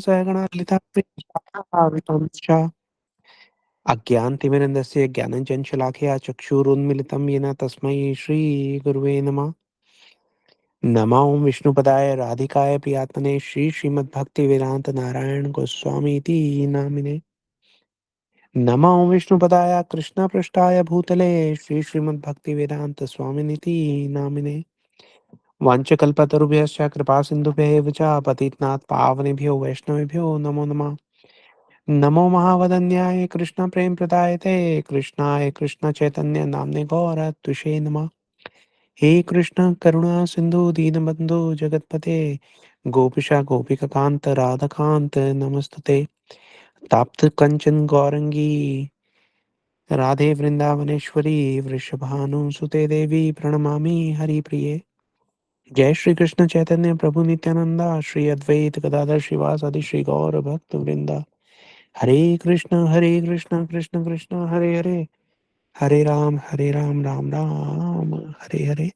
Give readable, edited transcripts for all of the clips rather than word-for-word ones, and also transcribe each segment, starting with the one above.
सगणा अज्ञानतिमिरन्दस्य ज्ञानञ्चञ्चलाकया चक्षुरुन्मिलितं येन तस्मै श्रीगुरुवे नमः। नमो विष्णुपदाय राधिकाय प्रियात्मने श्रीमद्भक्तिवेदान्त नारायण गोस्वामीति नामिने। नमो विष्णुपदाय कृष्णपृष्ठाय भूतले श्रीमद्भक्तिवेदान्त स्वामिनिति नामिने। वाञ्छकल्पतरुभ्यश्च कृपासिन्धुभ्येव च पतितनाथ पावनेभ्यो वैष्णवेभ्यो नमो नमः। नमो महावदन्याय कृष्ण प्रेम प्रदायते कृष्णाय कृष्ण चैतन्य नामने गौरत्विषे नमः। हे कृष्ण करुणा सिंधु दीनबंधु जगतपते गोपिशा गोपिकांत राधाकांत नमस्तुते। ताप्त कंचन गौरंगी राधे वृंदावनेश्वरी वृषभानुसुते देवी प्रणमामि हरिप्रिये। जय श्री कृष्ण चैतन्य प्रभु नित्यानंदा श्री अद्वैत गदाधर श्रीवासादि श्री गौर भक्त वृंदा। हरे कृष्ण कृष्ण कृष्ण हरे हरे, हरे राम राम राम हरे हरे।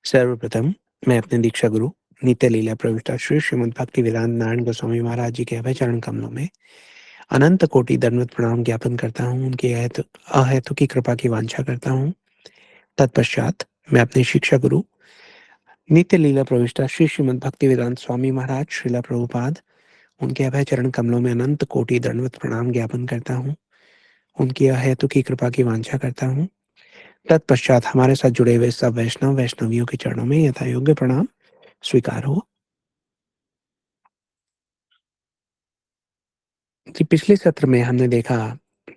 सर्वप्रथम मैं अपने दीक्षा गुरु नित्य लीला प्रविष्टा श्री श्रीमद् भक्ति वेदांत नारायण गोस्वामी महाराज जी के अभय चरण कमलों में अनंत कोटि दंडवत प्रणाम ज्ञापन करता हूँ। उनकी अहेतु की कृपा की वांछा करता हूँ। तत्पश्चात मैं अपने शिक्षा गुरु नित्य लीला प्रविष्टा श्री श्रीमद् भक्ति वेदांत स्वामी महाराज श्रीला प्रभुपाद उनके अभय चरण कमलों में अनंत कोटि दंडवत प्रणाम ज्ञापन करता हूँ। उनकी अहेतु की कृपा की वांछा करता हूँ। तत्पश्चात हमारे साथ जुड़े हुए सब वैष्णवियों के चरणों में यथा योग्य प्रणाम स्वीकार हो। जी, पिछले सत्र में हमने देखा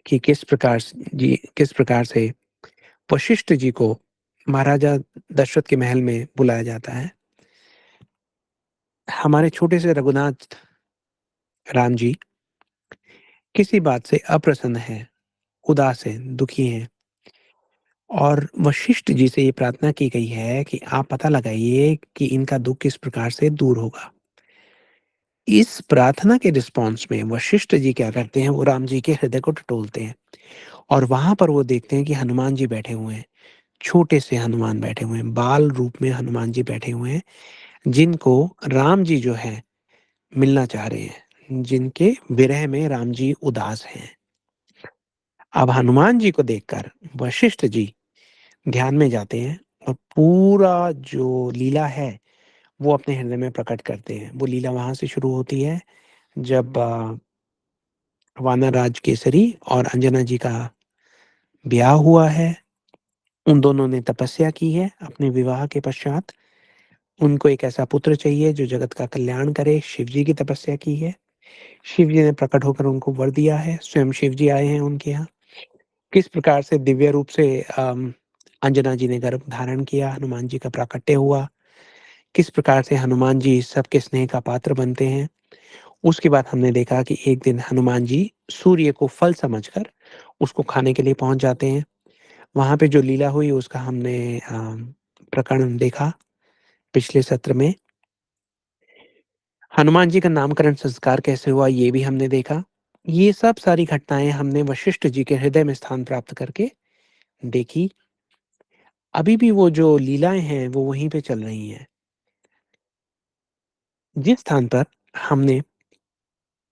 कि किस प्रकार से वशिष्ठ जी को महाराजा दशरथ के महल में बुलाया जाता है। हमारे छोटे से रघुनाथ राम जी किसी बात से अप्रसन्न हैं, उदास हैं, दुखी हैं और वशिष्ठ जी से ये प्रार्थना की गई है कि आप पता लगाइए कि इनका दुख किस प्रकार से दूर होगा। इस प्रार्थना के रिस्पॉन्स में वशिष्ठ जी क्या करते हैं, वो राम जी के हृदय को टटोलते हैं और वहां पर वो देखते हैं कि हनुमान जी बैठे हुए हैं। छोटे से हनुमान बैठे हुए हैं, बाल रूप में हनुमान जी बैठे हुए हैं, जिनको राम जी जो है मिलना चाह रहे हैं, जिनके विरह में राम जी उदास हैं। अब हनुमान जी को देखकर वशिष्ठ जी ध्यान में जाते हैं और पूरा जो लीला है वो अपने हृदय में प्रकट करते हैं। वो लीला वहां से शुरू होती है जब वानरराज केसरी और अंजना जी का ब्याह हुआ है। उन दोनों ने तपस्या की है अपने विवाह के पश्चात। उनको एक ऐसा पुत्र चाहिए जो जगत का कल्याण करे। शिव जी की तपस्या की है। शिव जी ने प्रकट होकर उनको वर दिया है। स्वयं शिव जी आए हैं उनके यहाँ। किस प्रकार से दिव्य रूप से अंजना जी ने गर्भ धारण किया, हनुमान जी का प्राकट्य हुआ, किस प्रकार से हनुमान जी सबके स्नेह का पात्र बनते हैं। उसके बाद हमने देखा कि एक दिन हनुमान जी सूर्य को फल समझकर उसको खाने के लिए पहुंच जाते हैं। वहां पे जो लीला हुई उसका हमने प्रकरण देखा पिछले सत्र में। हनुमान जी का नामकरण संस्कार कैसे हुआ ये भी हमने देखा। ये सब सारी घटनाएं हमने वशिष्ठ जी के हृदय में स्थान प्राप्त करके देखी। अभी भी वो जो लीलाएं हैं वो वहीं पे चल रही हैं। जिस स्थान पर हमने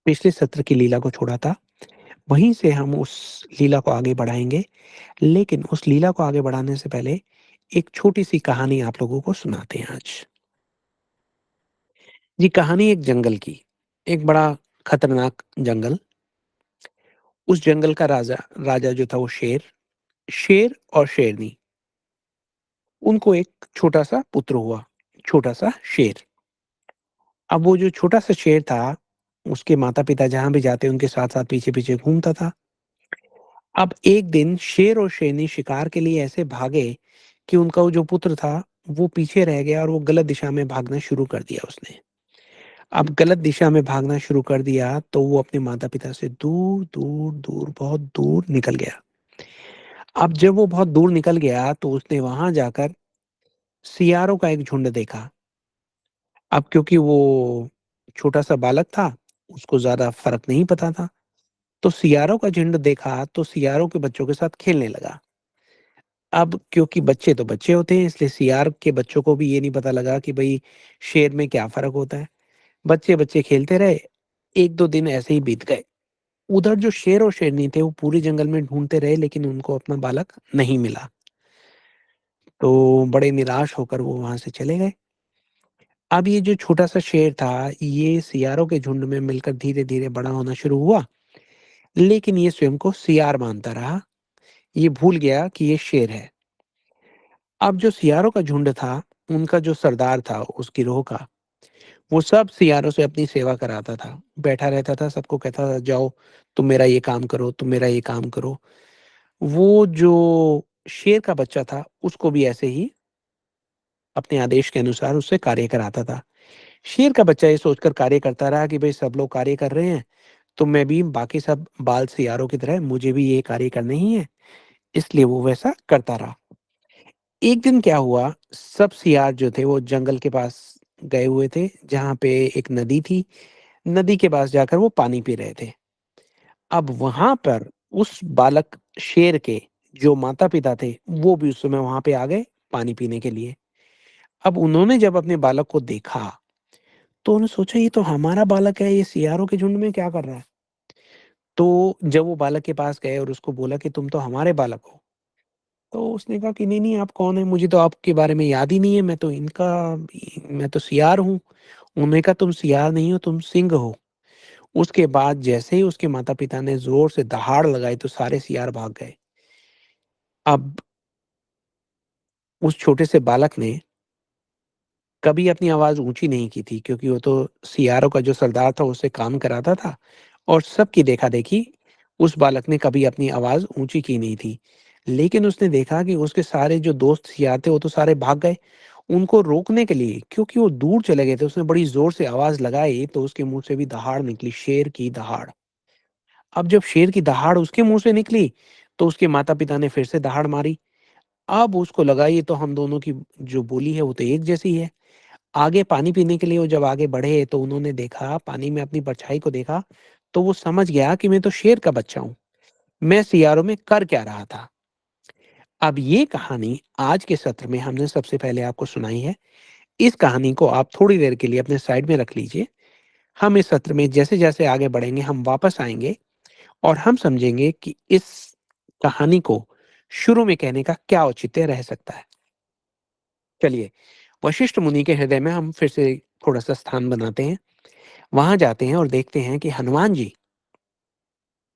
पिछले सत्र की लीला को छोड़ा था वहीं से हम उस लीला को आगे बढ़ाएंगे। लेकिन उस लीला को आगे बढ़ाने से पहले एक छोटी सी कहानी आप लोगों को सुनाते हैं आज। जी, कहानी एक जंगल की। एक बड़ा खतरनाक जंगल। उस जंगल का राजा राजा जो था वो शेर। शेर और शेरनी, उनको एक छोटा सा पुत्र हुआ, छोटा सा शेर। अब वो जो छोटा सा शेर था, उसके माता पिता जहां भी जाते उनके साथ साथ पीछे पीछे घूमता था। अब एक दिन शेर और शेरनी शिकार के लिए ऐसे भागे कि उनका वो जो पुत्र था वो पीछे रह गया और वो गलत दिशा में भागना शुरू कर दिया उसने। अब गलत दिशा में भागना शुरू कर दिया तो वो अपने माता पिता से दूर दूर दूर बहुत दूर निकल गया। अब जब वो बहुत दूर निकल गया तो उसने वहां जाकर सियारों का एक झुंड देखा। अब क्योंकि वो छोटा सा बालक था, उसको ज्यादा फर्क नहीं पता था, तो सियारों का झुंड देखा तो सियारों के बच्चों के साथ खेलने लगा। अब क्योंकि बच्चे तो बच्चे होते हैं इसलिए सियार के बच्चों को भी ये नहीं पता लगा कि भाई शेर में क्या फर्क होता है। बच्चे-बच्चे खेलते रहे, 1-2 दिन ऐसे ही बीत गए। उधर जो शेर और शेरनी थे वो पूरे जंगल में ढूँढते रहे लेकिन उनको अपना बालक नहीं मिला। तो बड़े निराश होकर वो वहाँ से चले गए। अब ये जो छोटा-सा शेर था, ये सियारों के झुंड में मिलकर धीरे-धीरे बड़ा होना शुरू हुआ, लेकिन ये स्वयं को सियार मानता रहा। ये भूल गया कि ये शेर है। अब जो सियारों का झुंड था, उनका जो सरदार था उस गिरोह का, वो सब सियारों से अपनी सेवा कराता था। बैठा रहता था, सबको कहता था, "जाओ, तुम मेरा ये काम करो, तुम मेरा ये काम करो।" वो जो शेर का बच्चा था, उसको भी ऐसे ही अपने आदेश के अनुसार उससे कार्य कराता था। शेर का बच्चा ये सोचकर कार्य करता रहा कि भई सब लोग कार्य कर रहे हैं, तो मैं भी बाकी सब बाल सियारों की तरह मुझे भी ये कार्य करने ही हैं, इसलिए वो वैसा करता रहा। एक दिन क्या हुआ, सब सियार जो थे वो जंगल के पास गए हुए थे, जहाँ पे एक नदी थी। नदी के पास जाकर वो पानी पी रहे थे। अब वहाँ पर उस बालक शेर के जो माता-पिता थे, वो भी उस समय वहाँ पे आ गए पानी पीने के लिए। अब उन्होंने जब अपने बालक को देखा, तो उन्होंने सोचा ये तो हमारा बालक है, ये सियारों के झुंड में क्या कर रहा है? तो जब वो बालक के पास गए और उसको बोला कि तुम तो हमारे बालक हो, तो उसने कहा कि नहीं-नहीं आप कौन हैं? मुझे तो आपके बारे में याद ही नहीं है, मैं तो सियार हूँ। उन्होंने कहा तुम सियार नहीं हो, तुम सिंह हो। उसके बाद जैसे ही उसके माता-पिता ने ज़ोर से दहाड़ लगाई तो सारे सियार भाग गए। अब उस छोटे से बालक ने कभी अपनी आवाज़ ऊँची नहीं की थी क्योंकि वो तो सियारों का जो सरदार था उससे काम कराता था और सबकी देखा-देखी उस बालक ने कभी अपनी आवाज़ ऊँची की नहीं थी। लेकिन उसने देखा कि उसके सारे जो दोस्त सियार थे वो तो सारे भाग गए। उनको रोकने के लिए क्योंकि वो दूर चले गए थे उसने बड़ी ज़ोर से आवाज़ लगाई तो उसके मुँह से भी दहाड़ निकली, शेर की दहाड़। अब जब शेर की दहाड़ उसके मुँह से निकली, तो उसके माता-पिता ने फिर से दहाड़ मारी। अब उसको लगा ये तो हम दोनों की जो बोली है वो तो एक जैसी है। आगे पानी पीने के लिए वो जब आगे बढ़े तो उन्होंने देखा पानी में अपनी परछाई को देखा, तो वो समझ गया कि मैं तो शेर का बच्चा हूँ। मैं सियारों में कर क्या रहा था? अब ये कहानी आज के सत्र में हमने सबसे पहले आपको सुनाई है। इस कहानी को आप थोड़ी देर के लिए अपने साइड में रख लीजिए। हम इस सत्र में जैसे-जैसे आगे बढ़ेंगे हम वापस आएँगे और हम समझेंगे कि इस कहानी को शुरू में कहने का क्या औचित्य रह सकता है। चलिए, वशिष्ठ मुनि के हृदय में हम फिर से थोड़ा-सा स्थान बनाते हैं। वहाँ जाते हैं और देखते हैं कि हनुमान जी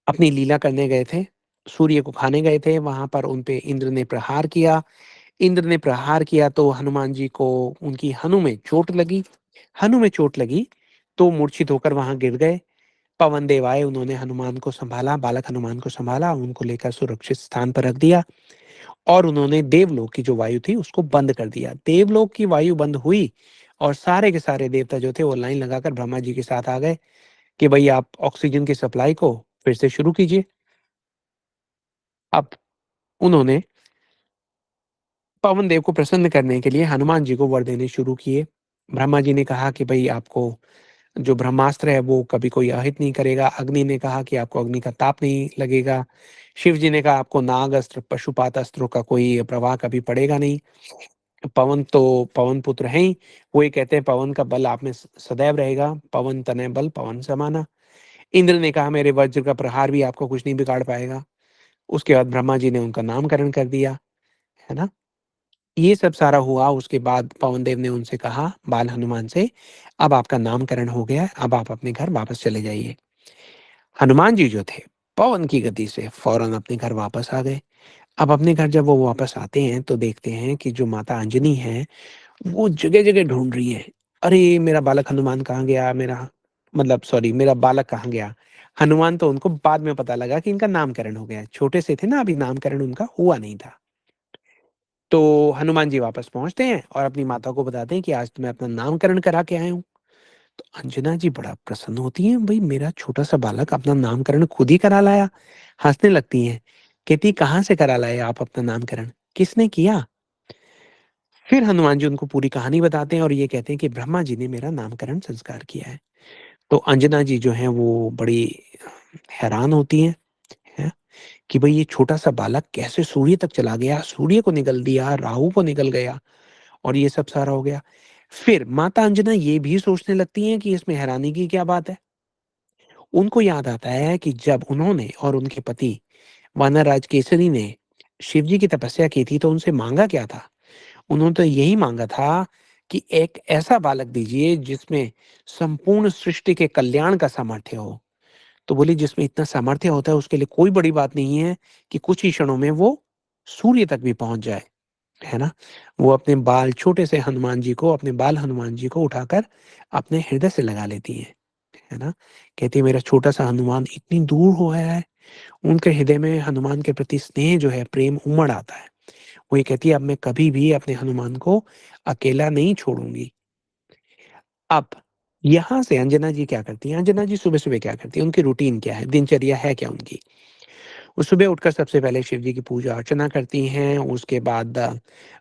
अपनी लीला करने गए थे, सूर्य को खाने गए थे, वहाँ पर उन पे इंद्र ने प्रहार किया। इंद्र ने प्रहार किया तो हनुमान जी को उनकी हनु में चोट लगी। हनु में चोट लगी तो मूर्छित होकर वहाँ गिर गए। पवन देव आए, उन्होंने हनुमान को सँभाला, बालक हनुमान को सँभाला, उनको लेकर सुरक्षित स्थान पर रख दिया और उन्होंने देवलोक की जो वायु थी उसको बंद कर दिया। देवलोक की वायु बंद हुई और सारे के सारे देवता जो थे वो लाइन लगाकर ब्रह्मा जी के साथ आ गए कि भई आप ऑक्सीजन की सप्लाई को फिर से शुरू कीजिए। अब उन्होंने पवन देव को प्रसन्न करने के लिए हनुमान जी को वर देने शुरू किए। ब्रह्मा जी ने कहा कि भई आपको जो ब्रह्मास्त्र है वो कभी कोई अहित नहीं करेगा। अग्नि ने कहा कि आपको अग्नि का ताप नहीं लगेगा। शिव जी ने कहा आपको नाग अस्त्र, पशुपात अस्त्रों का कोई प्रभाव कभी पड़ेगा नहीं। पवन तो पवन पुत्र हैं ही, वो ये कहते हैं पवन का बल आप में सदैव रहेगा, पवन तनय बल पवन समाना। इंद्र ने कहा मेरे वज्र का प्रहार भी आपको कुछ नहीं बिगाड़ पाएगा। उसके बाद ब्रह्मा जी ने उनका नामकरण कर दिया, है ना? ये सब सारा हुआ उसके बाद पवन देव ने उनसे कहा बाल हनुमान से, अब आपका नामकरण हो गया है, अब आप अपने घर वापस चले जाइए। हनुमान जी जो थे, पवन की गति से फ़ौरन अपने घर वापस आ गए। अब अपने घर जब वो वापस आते हैं तो देखते हैं कि जो माता अंजनी हैं, वो जगह-जगह ढूँढ रही हैं। अरे! मेरा बालक हनुमान कहाँ गया? मेरा बालक कहाँ गया? हनुमान तो उनको बाद में पता लगा कि इनका नामकरण हो गया है। छोटे से थे ना अभी नामकरण उनका हुआ नहीं था। तो हनुमान जी वापस पहुँचते हैं और अपनी माता को बताते हैं कि आज तो मैं अपना नामकरण करा के आए हूँ। तो अंजना जी बड़ा प्रसन्न होती हैं, भई मेरा छोटा-सा बालक अपना नामकरण खुद ही करा लाया। हँसने लगती हैं, कहती कहाँ से करा लाए आप अपना नामकरण? किसने किया? फिर हनुमान जी उनको पूरी कहानी बताते हैं और ये कहते हैं कि ब्रह्मा जी ने मेरा नामकरण संस्कार किया है। तो अंजना जी जो हैं वो बड़ी हैरान होती हैं कि भई ये छोटा-सा बालक कैसे सूर्य तक चला गया, सूर्य को निगल दिया, राहु को निगल गया और ये सब सारा हो गया। फिर माता अंजना ये भी सोचने लगती हैं कि इसमें हैरानी की क्या बात है। उनको याद आता है कि जब उन्होंने और उनके पति वानरराज केसरी ने शिव जी की तपस्या की थी, तो उनसे माँगा क्या था? उन्होंने तो यही माँगा था कि एक ऐसा बालक दीजिए जिसमें संपूर्ण सृष्टि के कल्याण का सामर्थ्य हो। तो बोली जिसमें इतना सामर्थ्य होता है उसके लिए कोई बड़ी बात नहीं है कि कुछ ही क्षणों में वो सूर्य तक भी पहुँच जाए, है ना? वो अपने बाल छोटे से हनुमान जी को, अपने बाल हनुमान जी को उठाकर अपने हृदय से लगा लेती हैं, है ना? कहती है मेरा छोटा-सा हनुमान इतनी दूर हो आया है, उनके हृदय में हनुमान के प्रति स्नेह जो है, प्रेम उमड़ आता है। वो ये कहती है अब मैं कभी भी अपने हनुमान को अकेला नहीं छोड़ूँगी। अब यहाँ से अंजना जी क्या करती हैं, अंजना जी सुबह-सुबह क्या करती हैं, उनकी रूटीन क्या है, दिनचर्या है क्या उनकी? वो सुबह उठकर सबसे पहले शिव जी की पूजा-अर्चना करती हैं, उसके बाद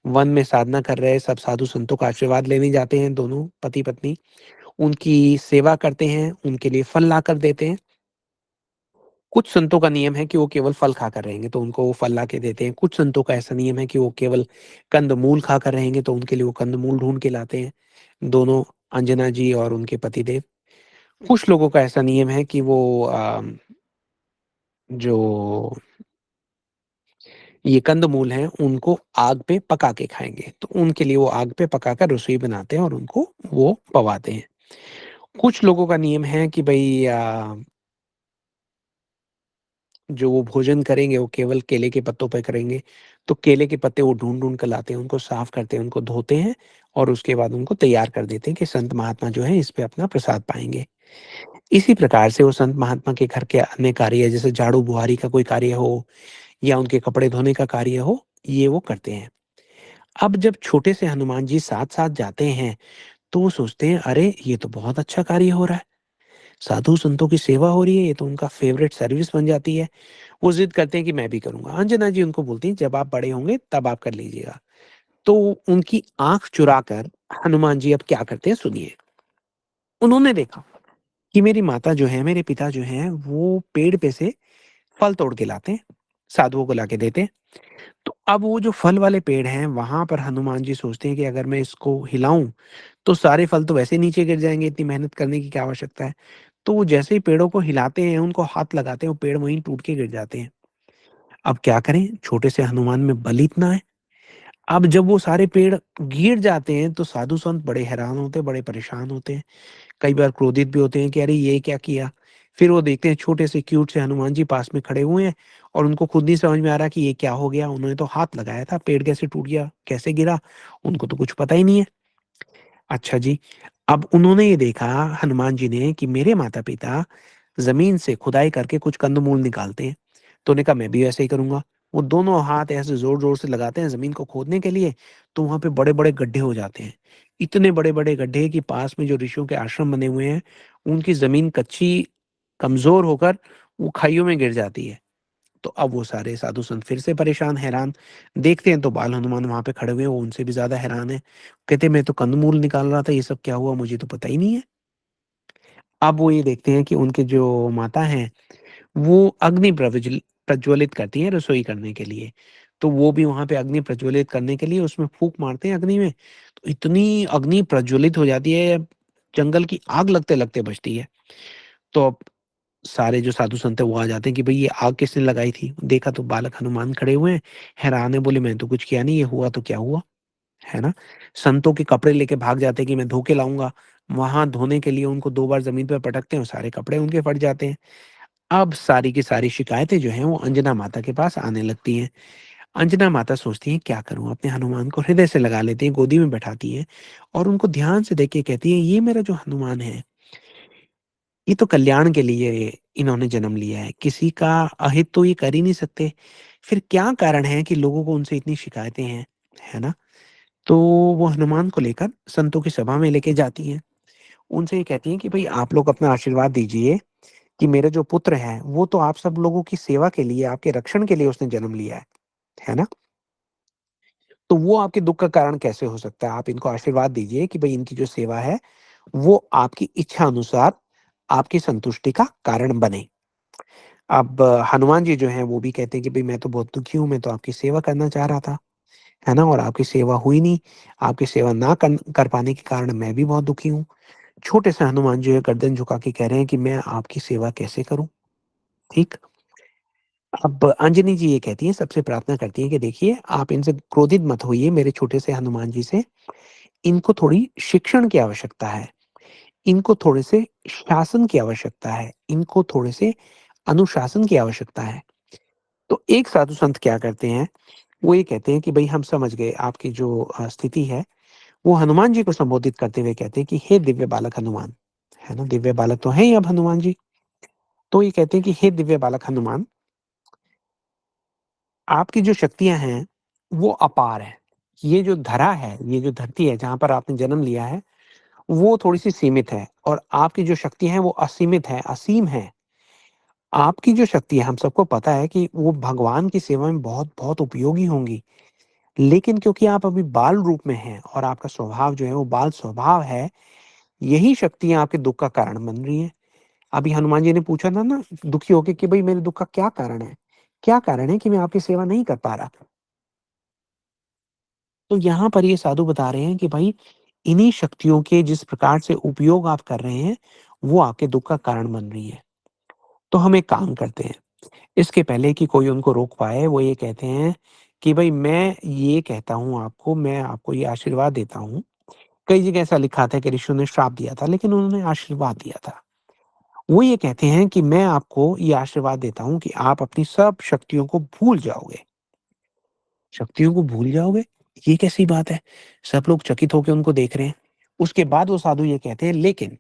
वन में साधना कर रहे सब साधु-संतों का आशीर्वाद लेने जाते हैं दोनों पति-पत्नी, उनकी सेवा करते हैं, उनके लिए फल लाकर देते हैं। कुछ संतों का नियम है कि वो केवल फल खाकर रहेंगे, तो उनको वो फल लाके देते हैं। कुछ संतों का ऐसा नियम है कि वो केवल कंद-मूल खाकर रहेंगे, तो उनके लिए वो कंद-मूल ढूँढ के लाते हैं, दोनों अंजना जी और उनके पतिदेव। कुछ लोगों का ऐसा नियम है कि वो जो ये कंद-मूल हैं, उनको आग पे पका के खाएँगे, तो उनके लिए वो आग पे पकाकर रसोई बनाते हैं और उनको वो पवाते हैं। कुछ लोगों का नियम है कि भई जो वो भोजन करेंगे वो केवल केले के पत्तों पे करेंगे। तो केले के पत्ते वो ढूँढ-ढूँढ कर लाते हैं, उनको साफ करते हैं, उनको धोते हैं और उसके बाद उनको तैयार कर देते हैं कि संत महात्मा जो हैं इस पे अपना प्रसाद पाएँगे। इसी प्रकार से वो संत महात्मा के घर के अन्य कार्य जैसे झाड़ू-बुहारी का कोई कार्य हो या उनके कपड़े धोने का कार्य हो, ये वो करते हैं। अब जब छोटे से हनुमान जी साथ-साथ जाते हैं, तो वो सोचते हैं अरे! ये तो बहुत अच्छा कार्य हो रहा है। साधु-संतों की सेवा हो रही है, ये तो उनका फ़ेवरेट सर्विस बन जाती है। वो ज़िद करते हैं कि मैं भी करूँगा। अंजना जी उनको बोलती हैं जब आप बड़े होंगे तब आप कर लीजिएगा। तो उनकी आँख चुराकर हनुमान जी अब क्या करते हैं सुनिए। उन्होंने देखा कि मेरी माता जो है, मेरे पिता जो हैं, वो पेड़ पे से फल तोड़ के लाते हैं, साधुओं को लाके देते हैं। तो अब वो जो फल वाले पेड़ हैं, वहाँ पर हनुमान जी सोचते हैं कि अगर मैं इसको हिलाऊँ, तो सारे फल तो वैसे नीचे गिर जाएँगे, इतनी मेहनत करने की क्या आवश्यकता है। तो वो जैसे ही पेड़ों को हिलाते हैं, उनको हाथ लगाते हैं, वो पेड़ वहीं टूट के गिर जाते हैं। अब क्या करें? छोटे से हनुमान में बल इतना है। अब जब वो सारे पेड़ गिर जाते हैं, तो साधु-संत बड़े हैरान होते हैं, बड़े परेशान होते हैं। कई बार क्रोधित भी होते हैं कि अरे! ये क्या किया? फिर वो देखते हैं छोटे से क्यूट से हनुमान जी पास में खड़े हुए हैं और उनको खुद नहीं समझ में आ रहा कि ये क्या हो गया? उन्होंने तो हाथ लगाया था, पेड़ कैसे टूट गया? कैसे गिरा? उनको तो कुछ पता ही नहीं है। अच्छा जी, अब उन्होंने ये देखा हनुमान जी ने कि मेरे माता-पिता ज़मीन से खुदाई करके कुछ कंद-मूल निकालते हैं, तो उन्होंने कहा मैं भी ऐसे ही करूँगा। वो दोनों हाथ ऐसे ज़ोर-ज़ोर से लगाते हैं ज़मीन को खोदने के लिए, तो वहाँ पे बड़े-बड़े गड्ढे हो जाते हैं। इतने बड़े-बड़े गड्ढे कि पास में जो ऋषियों के आश्रम बने हुए हैं, उनकी ज़मीन कच्ची, कमज़ोर होकर वो खाइयों में गिर जाती है। तो अब वो सारे साधु संत फिर से परेशान, हैरान, देखते हैं तो बाल हनुमान वहाँ पे खड़े हुए हैं, वो उनसे भी ज़्यादा हैरान हैं। कहते मैं तो कंदमूल निकाल रहा था, ये सब क्या हुआ मुझे तो पता ही नहीं है। अब वो ये देखते हैं कि उनके जो माता हैं, वो अग्नि प्रज्वलित करती हैं रसोई करने के लिए। तो वो भी वहाँ पे अग्नि प्रज्वलित करने के लिए उसमें फूँक मारते हैं अग्नि में, तो इतनी अग्नि प्रज्वलित हो जाती है, जंगल की आग लगते-लगते बचती है। तो अब सारे जो साधु संत हैं वो आ जाते हैं कि भई ये आग किसने लगाई थी? देखा तो बालक हनुमान खड़े हुए हैं, हैरान हैं, बोले मैंने तो कुछ किया नहीं, ये हुआ तो क्या हुआ? है ना? संतों के कपड़े लेके भाग जाते हैं कि मैं धो के लाऊँगा। वहाँ धोने के लिए उनको 2 बार ज़मीन पे पटकते हैं और सारे कपड़े उनके फट जाते हैं। अब सारी की सारी शिकायतें जो हैं वो अंजना माता के पास आने लगती हैं। अंजना माता सोचती हैं क्या करूँ? अपने हनुमान को हृदय से लगा लेती हैं, गोदी में बैठाती हैं और उनको ध्यान से देख के कहती हैं, "ये मेरा जो हनुमान है, ये तो कल्याण के लिए इन्होंने जन्म लिया है, किसी का अहित तो ये कर ही नहीं सकते। फिर क्या कारण है कि लोगों को उनसे इतनी शिकायतें हैं?" है ना? तो वो हनुमान को लेकर संतों की सभा में लेके जाती हैं। उनसे ये कहती हैं कि भई आप लोग अपना आशीर्वाद दीजिए कि मेरा जो पुत्र है, वो तो आप सब लोगों की सेवा के लिए, आपके रक्षण के लिए उसने जन्म लिया है ना? तो वो आपके दुःख का कारण कैसे हो सकता है? आप इनको आशीर्वाद दीजिए कि भई इनकी जो सेवा है, वो आपकी इच्छा अनुसार आपकी संतुष्टि का कारण बने। अब हनुमान जी जो हैं वो भी कहते हैं कि भई मैं तो बहुत दुखी हूँ, मैं तो आपकी सेवा करना चाह रहा था। है ना? और आपकी सेवा हुई नहीं, आपकी सेवा ना कर पाने के कारण मैं भी बहुत दुखी हूँ। छोटे से हनुमान जो है गर्दन झुका के कह रहे हैं कि मैं आपकी सेवा कैसे करूँ? ठीक? अब अंजनी जी ये कहती हैं, सबसे प्रार्थना करती हैं कि देखिए आप इनसे क्रोधित मत होइए मेरे छोटे से हनुमान जी से, इनको थोड़ी शिक्षण की आवश्यकता है, इनको थोड़े से शासन की आवश्यकता है, इनको थोड़े से अनुशासन की आवश्यकता है। तो एक साधु संत क्या करते हैं, वो ये कहते हैं कि भई हम समझ गए आपकी जो स्थिति है, वो हनुमान जी को संबोधित करते हुए कहते हैं कि हे दिव्य बालक हनुमान, है ना? दिव्य बालक तो हैं ही अब हनुमान जी। तो ये कहते हैं कि हे दिव्य बालक हनुमान, आपकी जो शक्तियाँ हैं, वो अपार हैं। ये जो धरा है, ये जो धरती है जहाँ पर आपने जन्म लिया है, वो थोड़ी-सी सीमित है और आपकी जो शक्तियाँ हैं वो असीमित हैं, असीम हैं। आपकी जो शक्ति है हम सबको पता है कि वो भगवान की सेवा में बहुत-बहुत उपयोगी होंगी। लेकिन क्योंकि आप अभी बाल रूप में हैं और आपका स्वभाव जो है वो बाल स्वभाव है, यही शक्तियाँ आपके दुःख का कारण बन रही हैं। अभी हनुमान जी ने पूछा था ना दुखी होके कि भई मेरे दुःख का क्या कारण है? क्या कारण है कि मैं आपकी सेवा नहीं कर पा रहा? तो यहाँ पर ये साधु बता रहे हैं कि भाई इन्हीं शक्तियों के जिस प्रकार से उपयोग आप कर रहे हैं, वो आपके दुःख का कारण बन रही है। तो हम एक काम करते हैं, इसके पहले कि कोई उनको रोक पाए, वो ये कहते हैं कि भई मैं ये कहता हूँ आपको, मैं आपको ये आशीर्वाद देता हूँ। कई जगह ऐसा लिखा था कि ऋषियों ने श्राप दिया था, लेकिन उन्होंने आशीर्वाद दिया था। वो ये कहते हैं कि मैं आपको ये आशीर्वाद देता हूँ कि आप अपनी सब शक्तियों को भूल जाओगे। शक्तियों को भूल जाओगे? ये कैसी बात है? सब लोग चकित होके उनको देख रहे हैं। उसके बाद वो साधु ये कहते हैं लेकिन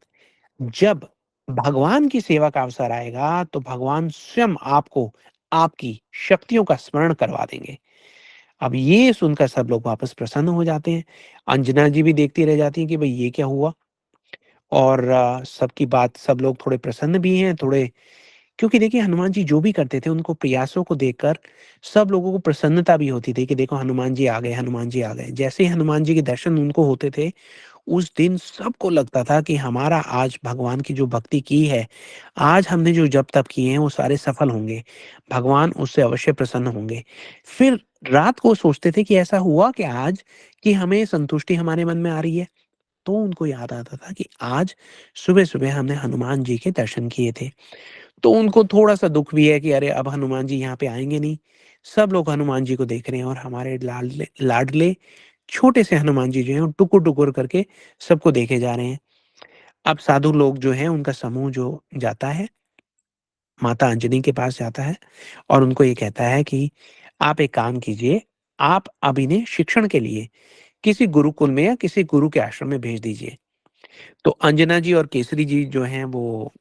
जब भगवान की सेवा का अवसर आएगा, तो भगवान स्वयं आपको आपकी शक्तियों का स्मरण करवा देंगे। अब ये सुनकर सब लोग वापस प्रसन्न हो जाते हैं। अंजना जी भी देखती रह जाती हैं कि भई ये क्या हुआ? और सबकी बात सब लोग थोड़े प्रसन्न भी हैं, थोड़े क्योंकि देखिए हनुमान जी जो भी करते थे उनको प्रयासों को देखकर सब लोगों को प्रसन्नता भी होती थी कि देखो हनुमान जी आ गए, हनुमान जी आ गए। जैसे ही हनुमान जी के दर्शन उनको होते थे, उस दिन सबको लगता था कि हमारा आज भगवान की जो भक्ति की है, आज हमने जो जप-तप किए हैं वो सारे सफल होंगे। भगवान उससे अवश्य प्रसन्न होंगे। फिर रात को सोचते थे कि ऐसा हुआ क्या आज कि हमें संतुष्टि हमारे मन में आ रही है? तो उनको याद आता था कि आज सुबह-सुबह हमने हनुमान जी के दर्शन किए थे। तो उनको थोड़ा-सा दुःख भी है कि अरे! अब हनुमान जी यहाँ पे आएँगे नहीं। सब लोग हनुमान जी को देख रहे हैं और हमारे लाडले लाडले छोटे से हनुमान जी जो हैं वो टुकुर-टुकुर करके सबको देखे जा रहे हैं। अब साधु लोग जो हैं उनका समूह जो जाता है, माता अंजनी के पास जाता है और उनको ये कहता है कि आप एक काम कीजिए, आप अब इन्हें शिक्षण के लिए किसी गुरुकुल में या किसी गुरु के आश्रम में भेज दीजिए। तो अंजना जी और केसरी जी जो हैं वो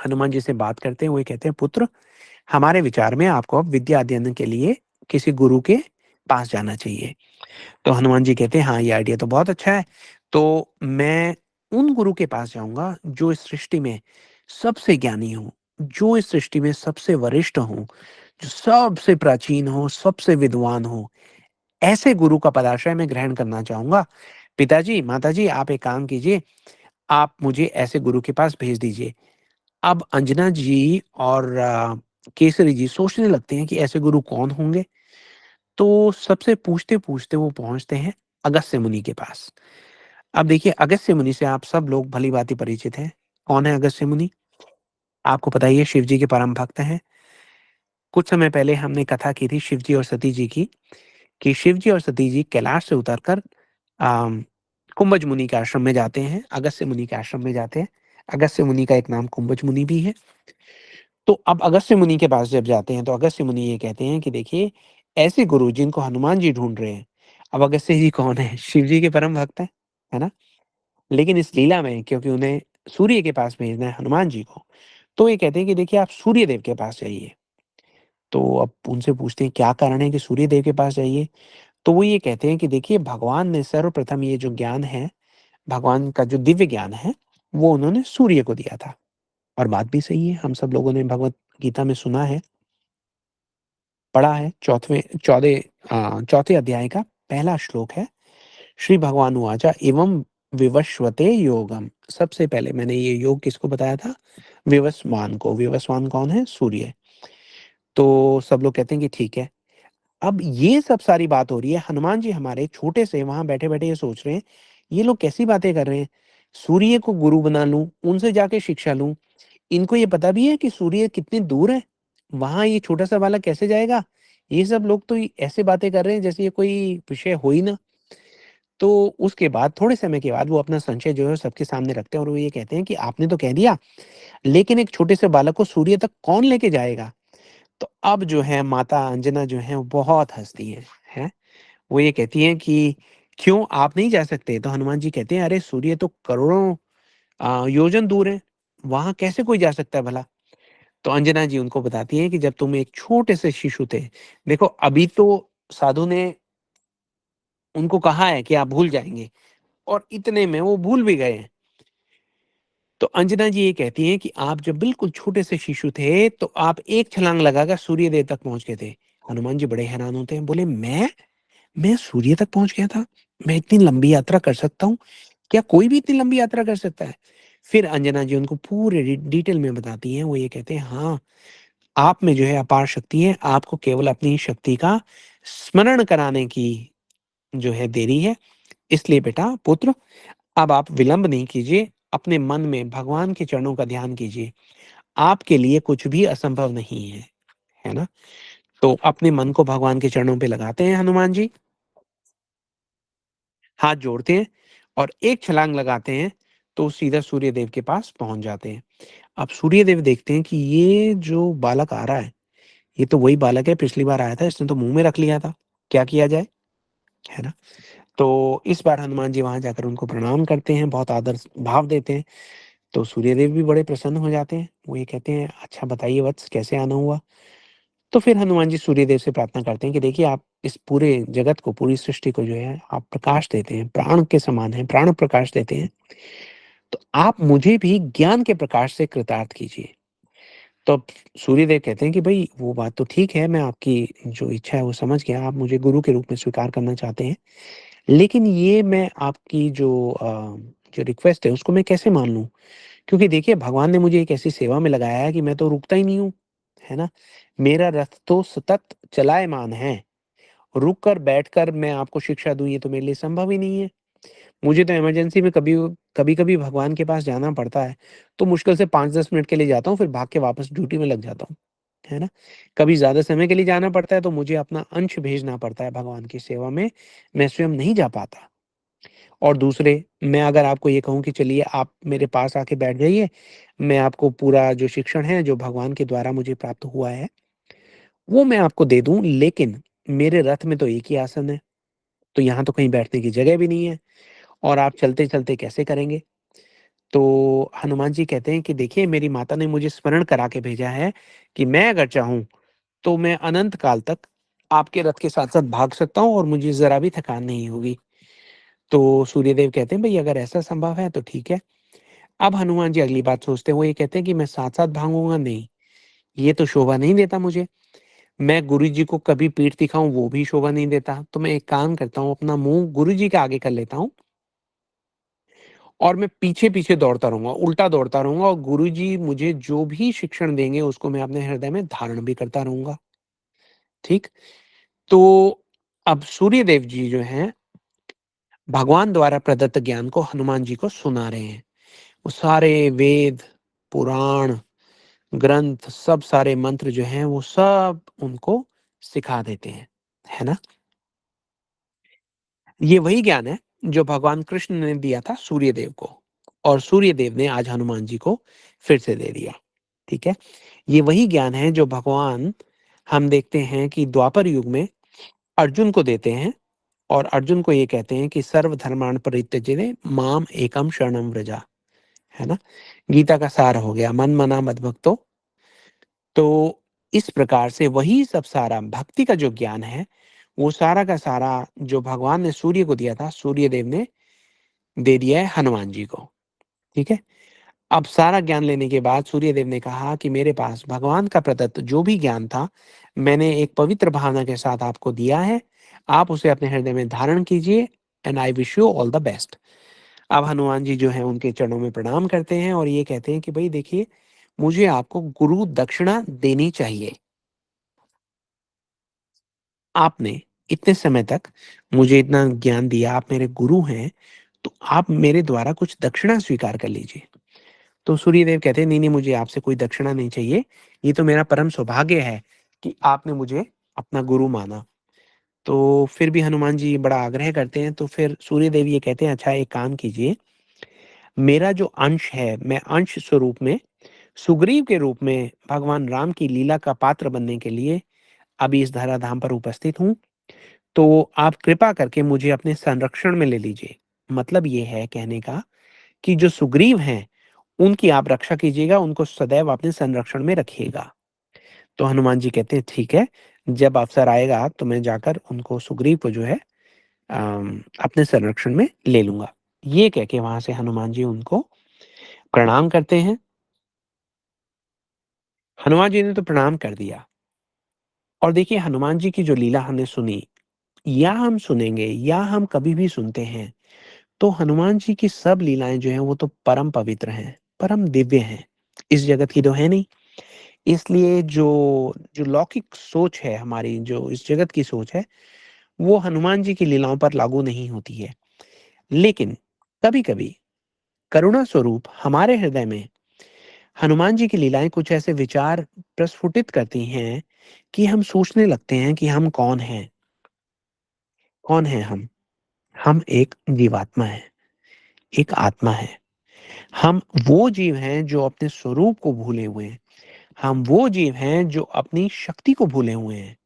हनुमान जी से बात करते हैं, वो ये कहते हैं पुत्र हमारे विचार में आपको अब विद्या अध्ययन के लिए किसी गुरु के पास जाना चाहिए। तो हनुमान जी कहते हैं, "हाँ, ये आइडिया तो बहुत अच्छा है। तो मैं उन गुरु के पास जाऊँगा जो इस सृष्टि में सबसे ज्ञानी हों, जो इस सृष्टि में सबसे वरिष्ठ हों, जो सबसे प्राचीन हों, सबसे विद्वान हों। ऐसे गुरु का पदाश्रय मैं ग्रहण करना चाहूँगा। पिताजी, माताजी आप एक काम कीजिए, आप मुझे ऐसे गुरु के पास भेज दीजिए।" अब अंजना जी और केसरी जी सोचने लगते हैं कि ऐसे गुरु कौन होंगे? तो सबसे पूछते-पूछते वो पहुँचते हैं अगस्त्य मुनि के पास। अब देखिए अगस्त्य मुनि से आप सब लोग भली-भाँति परिचित हैं। कौन है अगस्त्य मुनि? आपको पता ही है शिव जी के परम भक्त हैं। कुछ समय पहले हमने कथा की थी शिव जी और सती जी की, कि शिव जी और सती जी कैलाश से उतरकर अम, कुंभज मुनि के आश्रम में जाते हैं, अगस्त्य मुनि के आश्रम में जाते हैं। अगस्त्य मुनि का एक नाम कुंभज मुनि भी है। तो अब अगस्त्य मुनि के पास जब जाते हैं तो अगस्त्य मुनि ये कहते हैं कि देखिए ऐसे गुरु जिनको हनुमान जी ढूँढ रहे हैं। अब अगस्त्य जी कौन है? शिव जी के परम भक्त हैं, है ना? लेकिन इस लीला में क्योंकि उन्हें सूर्य के पास भेजना है हनुमान जी को, तो ये कहते हैं कि देखिए आप सूर्य देव के पास जाइए। तो अब उनसे पूछते हैं क्या कारण है कि सूर्य देव के पास जाइए? तो वो ये कहते हैं कि देखिए भगवान ने सर्वप्रथम ये जो ज्ञान है, भगवान का जो दिव्य ज्ञान है, वो उन्होंने सूर्य को दिया था। और बात भी सही है, हम सब लोगों ने भगवत गीता में सुना है, पढ़ा है चौथे अध्याय का पहला श्लोक है, श्री भगवान उवाच एवं विवस्वते योगम। सबसे पहले मैंने ये योग किसको बताया था? विवस्वान को। विवस्वान कौन है? सूर्य। तो सब लोग कहते हैं कि ठीक है। अब ये सब सारी बात हो रही है, हनुमान जी हमारे छोटे से वहाँ बैठे-बैठे ये सोच रहे हैं, ये लोग कैसी बातें कर रहे हैं? सूर्य को गुरु बना लूँ, उनसे जाके शिक्षा लूँ। इनको ये पता भी है कि सूर्य कितनी दूर है? वहाँ ये छोटा-सा बालक कैसे जाएगा? ये सब लोग तो ऐसे बातें कर रहे हैं जैसे ये कोई विषय हो ही ना। तो उसके बाद थोड़े समय के बाद वो अपना संशय जो है सबके सामने रखते हैं और वो ये कहते हैं कि आपने तो कह दिया, लेकिन एक छोटे से बालक को सूर्य तक कौन लेके जाएगा? तो अब जो है माता अंजना जो है वो बहुत हँसती हैं। वो ये कहती हैं कि क्यों आप नहीं जा सकते? तो हनुमान जी कहते हैं अरे सूर्य तो करोड़ों योजन दूर है, वहाँ कैसे कोई जा सकता है भला? तो अंजना जी उनको बताती हैं कि जब तुम एक छोटे से शिशु थे, देखो अभी तो साधु ने उनको कहा है कि आप भूल जाएँगे और इतने में वो भूल भी गए हैं। तो अंजना जी ये कहती हैं कि आप जब बिल्कुल छोटे से शिशु थे, तो आप एक छलांग लगाकर सूर्य देव तक पहुँच गए थे। हनुमान जी बड़े हैरान होते हैं, बोले मैं? मैं सूर्य तक पहुँच गया था? मैं इतनी लंबी यात्रा कर सकता हूँ? क्या कोई भी इतनी लंबी यात्रा कर सकता है? फिर अंजना जी उनको पूरे डिटेल में बताती हैं, वो ये कहते हैं हाँ, आप में जो है अपार शक्ति है, आपको केवल अपनी शक्ति का स्मरण कराने की जो है देरी है। इसलिए बेटा पुत्र, अब आप विलंब नहीं कीजिए, अपने मन में भगवान के चरणों का ध्यान कीजिए। आपके लिए कुछ भी असंभव नहीं है ना? तो अपने मन को भगवान के चरणों पे लगाते हैं हनुमान जी, हाथ जोड़ते हैं और एक छलांग लगाते हैं, तो सीधा सूर्यदेव के पास पहुँच जाते हैं। अब सूर्यदेव देखते हैं कि ये जो बालक आ रहा है, ये तो वही बालक है पिछली बार आया था, इसने तो मुँह में रख लिया था। क्या किया जाए? है ना? तो इस बार हनुमान जी वहाँ जाकर उनको प्रणाम करते हैं, बहुत आदर भाव देते हैं। तो सूर्यदेव भी बड़े प्रसन्न हो जाते हैं। वो ये कहते हैं, "अच्छा बताइए वत्स कैसे आना हुआ?" तो फिर हनुमान जी सूर्यदेव से प्रार्थना करते हैं कि देखिए आप इस पूरे जगत को, पूरी सृष्टि को जो है आप प्रकाश देते हैं, प्राण के समान हैं, प्राण प्रकाश देते हैं। तो आप मुझे भी ज्ञान के प्रकाश से कृतार्थ कीजिए। तो अब सूर्यदेव कहते हैं कि भई वो बात तो ठीक है, मैं आपकी जो इच्छा है वो समझ गया, आप मुझे गुरु के रूप में स्वीकार करना चाहते हैं। लेकिन ये मैं आपकी जो रिक्वेस्ट है उसको मैं कैसे मान लूँ? क्योंकि देखिए भगवान ने मुझे एक ऐसी सेवा में लगाया है कि मैं तो रुकता ही नहीं हूँ, है ना? मेरा रथ तो सतत चलायमान है, रुक कर बैठकर मैं आपको शिक्षा दूँ ये तो मेरे लिए संभव ही नहीं है। मुझे तो इमरजेंसी में कभी-कभी भगवान के पास जाना पड़ता है, तो मुश्किल से 5-10 मिनट के लिए जाता हूँ फिर भाग के वापस ड्यूटी में लग जाता हूँ, है ना? कभी ज़्यादा समय के लिए जाना पड़ता है तो मुझे अपना अंश भेजना पड़ता है भगवान की सेवा में, मैं स्वयं नहीं जा पाता। और दूसरे, मैं अगर आपको ये कहूँ कि चलिए आप मेरे पास आके बैठ जाइए, मैं आपको पूरा जो शिक्षण है, जो भगवान के द्वारा मुझे प्राप्त हुआ है, वो मैं आपको दे दूँ, लेकिन मेरे रथ में तो एक ही आसन है, तो यहाँ तो कहीं बैठने की जगह भी नहीं है और आप चलते-चलते कैसे करेंगे? तो हनुमान जी कहते हैं कि देखिए मेरी माता ने मुझे स्मरण करा के भेजा है कि मैं अगर चाहूँ, तो मैं अनंत काल तक आपके रथ के साथ-साथ भाग सकता हूँ और मुझे ज़रा भी थकान नहीं होगी। तो सूर्यदेव कहते हैं, भई अगर ऐसा संभव है तो ठीक है। अब हनुमान जी अगली बात सोचते हैं, वो ये कहते हैं कि मैं साथ-साथ भागूँगा, नहीं, ये तो शोभा नहीं देता मुझे। मैं गुरुजी को कभी पीठ दिखाऊँ वो भी शोभा नहीं देता। तो मैं एक काम करता हूँ, अपना मुँह गुरुजी के आगे कर लेता हूँ और मैं पीछे-पीछे दौड़ता रहूँगा, उल्टा दौड़ता रहूँगा और गुरुजी मुझे जो भी शिक्षण देंगे उसको मैं अपने हृदय में धारण भी करता रहूँगा। ठीक? तो अब सूर्यदेव जी जो हैं, भगवान द्वारा प्रदत्त ज्ञान को हनुमान जी को सुना रहे हैं। वो सारे वेद, पुराण, ग्रंथ, सब सारे मंत्र जो हैं वो सब उनको सिखा देते हैं, है ना? ये वही ज्ञान है जो भगवान कृष्ण ने दिया था सूर्यदेव को और सूर्यदेव ने आज हनुमान जी को फिर से दे दिया, ठीक है? ये वही ज्ञान है जो भगवान हम देखते हैं कि द्वापर युग में अर्जुन को देते हैं और अर्जुन को ये कहते हैं कि सर्वधर्मान् परित्यज्य माम एकम शरणं व्रजा, है ना? गीता का सार हो गया मन मना मद भक्तो। तो इस प्रकार से वही सब सारा भक्ति का जो ज्ञान है, वो सारा का सारा जो भगवान ने सूर्य को दिया था, सूर्यदेव ने दे दिया है हनुमान जी को, ठीक है? अब सारा ज्ञान लेने के बाद सूर्यदेव ने कहा कि मेरे पास भगवान का प्रदत्त जो भी ज्ञान था, मैंने एक पवित्र भावना के साथ आपको दिया है। आप उसे अपने हृदय में धारण कीजिए and I wish you all the best. अब हनुमान जी जो हैं उनके चरणों में प्रणाम करते हैं और ये कहते हैं कि भई देखिए, मुझे आपको गुरु दक्षिणा देनी चाहिए। आपने इतने समय तक मुझे इतना ज्ञान दिया, आप मेरे गुरु हैं, तो आप मेरे द्वारा कुछ दक्षिणा स्वीकार कर लीजिए। तो सूर्यदेव कहते हैं, "नहीं, नहीं, मुझे आपसे कोई दक्षिणा नहीं चाहिए। ये तो मेरा परम सौभाग्य है कि आपने मुझे अपना गुरु माना।" तो फिर भी हनुमान जी बड़ा आग्रह करते हैं, तो फिर सूर्यदेव ये कहते हैं, "अच्छा, एक काम कीजिए, मेरा जो अंश है, मैं अंश स्वरूप में सुग्रीव के रूप में भगवान राम की लीला का पात्र बनने के लिए अभी इस धराधाम पर उपस्थित हूँ, तो आप कृपा करके मुझे अपने संरक्षण में ले लीजिए।" मतलब ये है कहने का कि जो सुग्रीव हैं, उनकी आप रक्षा कीजिएगा, उनको सदैव अपने संरक्षण में रखिएगा। तो हनुमान जी कहते हैं, "ठीक है, जब अवसर आएगा तो मैं जाकर उनको सुग्रीव को जो है अपने संरक्षण में ले लूँगा।" ये कह के वहाँ से हनुमान जी उनको प्रणाम करते हैं। हनुमान जी ने तो प्रणाम कर दिया और देखिए हनुमान जी की जो लीला हमने सुनी या हम सुनेंगे या हम कभी भी सुनते हैं, तो हनुमान जी की सब लीलाएँ जो हैं वो तो परम पवित्र हैं, परम दिव्य हैं। इस जगत की तो है नहीं। इसलिए जो जो लौकिक सोच है हमारी, जो इस जगत की सोच है, वो हनुमान जी की लीलाओं पर लागू नहीं होती है। लेकिन कभी-कभी करुणा स्वरूप हमारे हृदय में हनुमान जी की लीलाएँ कुछ ऐसे विचार प्रस्फुटित करती हैं कि हम सोचने लगते हैं कि हम कौन हैं? कौन हैं हम? हम एक जीवात्मा हैं, एक आत्मा है। हम वो जीव हैं जो अपने स्वरूप को भूले हुए हैं। हम वो जीव हैं जो अपनी शक्ति को भूले हुए हैं।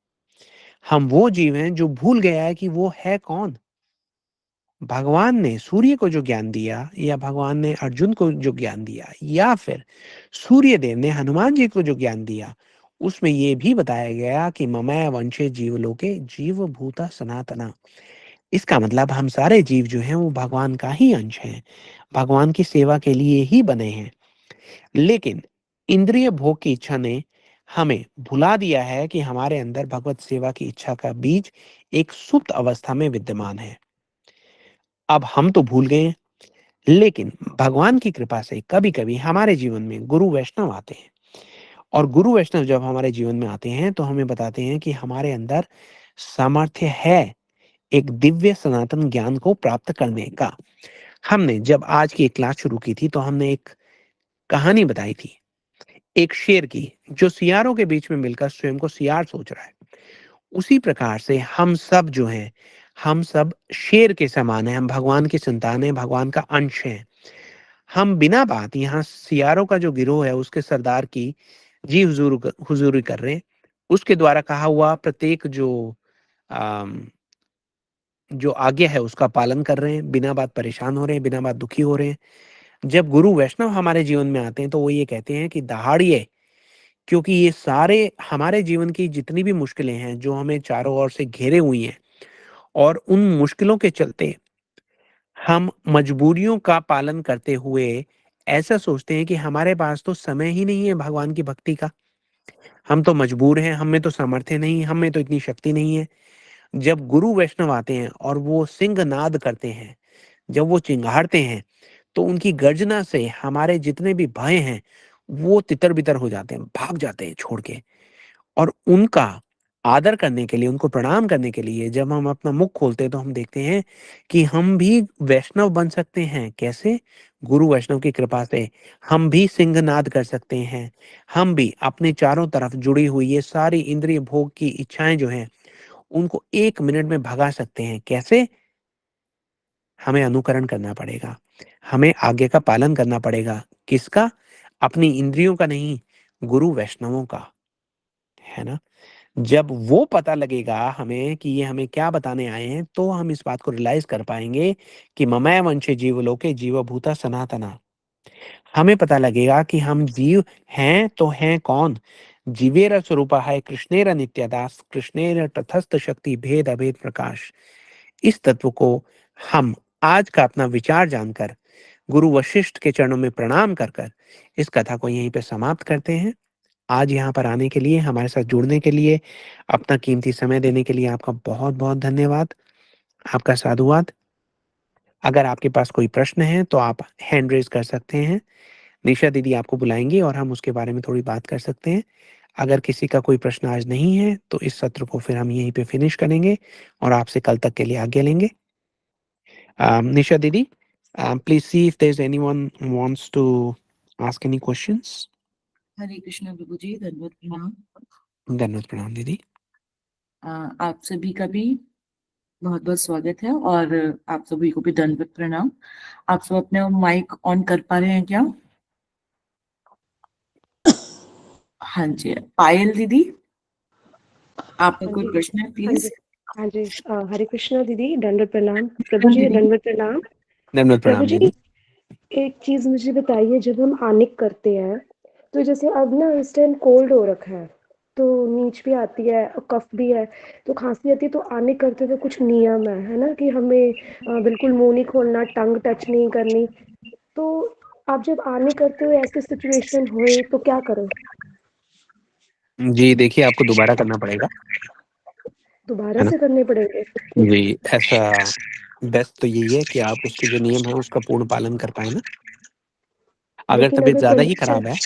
हम वो जीव हैं जो भूल गया है कि वो है कौन? भगवान ने सूर्य को जो ज्ञान दिया या भगवान ने अर्जुन को जो ज्ञान दिया या फिर सूर्य देव ने हनुमान जी को जो ज्ञान दिया, उसमें ये भी बताया गया कि ममैव वंशे जीवलोके जीव भूता सनातना। इसका मतलब हम सारे जीव जो हैं वो भगवान का ही अंश हैं, भगवान की सेवा के लिए ही बने हैं। लेकिन इंद्रिय भोग की इच्छा ने हमें भुला दिया है कि हमारे अंदर भगवत सेवा की इच्छा का बीज एक सुप्त अवस्था में विद्यमान है। अब हम तो भूल गए हैं, लेकिन भगवान की कृपा से कभी-कभी हमारे जीवन में गुरु वैष्णव आते हैं और गुरु वैष्णव जब हमारे जीवन में आते हैं, तो हमें बताते हैं कि हमारे अंदर सामर्थ्य है एक दिव्य सनातन ज्ञान को प्राप्त करने का। हमने जब आज की एक क्लास शुरू की थी, तो हमने एक कहानी बताई थी, एक शेर की, जो सियारों के बीच में मिलकर स्वयं को सियार सोच रहा है। उसी प्रकार से हम सब जो हैं, हम सब शेर के समान हैं, हम भगवान की संतान हैं, भगवान का अंश हैं। हम बिना बात यहाँ सियारों का जो गिरोह है, उसके सरदार की जी हुज़ूरी कर रहे हैं। उसके द्वारा कहा हुआ प्रत्येक अम, जो आज्ञा है उसका पालन कर रहे हैं, बिना बात परेशान हो रहे हैं, बिना बात दुखी हो रहे हैं। जब गुरु वैष्णव हमारे जीवन में आते हैं, तो वो ये कहते हैं कि दहाड़िए, क्योंकि ये सारे हमारे जीवन की जितनी भी मुश्किलें हैं, जो हमें चारों ओर से घेरे हुई हैं और उन मुश्किलों के चलते हम मजबूरियों का पालन करते हुए ऐसा सोचते हैं कि हमारे पास तो समय ही नहीं है भगवान की भक्ति का। हम तो मजबूर हैं, हम में तो सामर्थ्य नहीं, हम में तो इतनी शक्ति नहीं है। जब गुरु वैष्णव आते हैं और वो सिंहनाद करते हैं, जब वो चिंघाड़ते हैं, तो उनकी गर्जना से हमारे जितने भी भय हैं, वो तितर-बितर हो जाते हैं, भाग जाते हैं छोड़ के। और उनका आदर करने के लिए, उनको प्रणाम करने के लिए जब हम अपना मुख खोलते हैं, तो हम देखते हैं कि हम भी वैष्णव बन सकते हैं। कैसे? गुरु वैष्णव की कृपा से। हम भी सिंहनाद कर सकते हैं। हम भी अपने चारों तरफ जुड़ी हुई ये सारी इंद्रिय भोग की इच्छाएँ जो हैं, उनको 1 मिनट में भगा सकते हैं। कैसे? हमें अनुकरण करना पड़ेगा। हमें आज्ञा का पालन करना पड़ेगा। किसका? अपनी इंद्रियों का नहीं, गुरु वैष्णवों का। है ना? जब वो पता लगेगा हमें कि ये हमें क्या बताने आए हैं, तो हम इस बात को रियलाइज़ कर पाएँगे कि ममैव वंशे जीवलोके जीवभूता सनातना। हमें पता लगेगा कि हम जीव हैं तो हैं कौन? जीवेर स्वरूपः कृष्णेर नित्यदास कृष्णेर तटस्थ शक्ति भेद अभेद प्रकाश। इस तत्व को हम आज का अपना विचार जानकर गुरु वशिष्ठ के चरणों में प्रणाम कर कर इस कथा को यहीं पे समाप्त करते हैं। आज यहाँ पर आने के लिए, हमारे साथ जुड़ने के लिए, अपना कीमती समय देने के लिए आपका बहुत-बहुत धन्यवाद। आपका साधुवाद। अगर आपके पास कोई प्रश्न है तो आप हैंड रेज़ कर सकते हैं। निशा दीदी आपको बुलाएँगी और हम उसके बारे में थोड़ी बात कर सकते हैं। अगर किसी का कोई प्रश्न आज नहीं है, तो इस सत्र को फिर हम यहीं पे फिनिश करेंगे और आपसे कल तक के लिए आज्ञा लेंगे। निशा दीदी, please see if there is anyone who wants to ask any questions. Hare Krishna प्रभु जी, दंडवत प्रणाम। धन्यवाद, प्रणाम दीदी। आप सभी का भी बहुत बहुत स्वागत है और आप सभी को भी दंडवत प्रणाम। आप सब अपने माइक ऑन कर पा रहे हैं क्या? हाँ जी, पायल दीदी, आपका हाँ कोई जी, प्रश्न है हाँ प्लीज? जी, हाँ जी। हरे कृष्णा दीदी, दंडवत प्रणाम। प्रभु हाँ जी, दीदी। दंडवत प्रणाम। धन्यवाद, प्रभु प्रणाम जी, दीदी। एक चीज़ मुझे बताइए, जब हम आनिक करते हैं, तो जैसे अब ना इस टाइम कोल्ड हो रखा है, तो नीच भी आती है और कफ भी है, तो खांसी आती है, तो आनिक करते हुए कुछ नियम है ना, कि हमें बिल्कुल मुंह नहीं खोलना, टंग टच नहीं करनी। तो आप जब आनिक करते हुए ऐसी सिचुएशन हुए तो क्या करें? जी, देखिए आपको दोबारा करना पड़ेगा, दोबारा है ना? से करने पड़ेंगे? जी, ऐसा बेस्ट तो यही है कि आप उसके जो नियम हैं उसका पूर्ण पालन कर पाएँ ना। अगर लेकिन तबीयत अगर ज़्यादा ही टेम्परेचर। खराब है,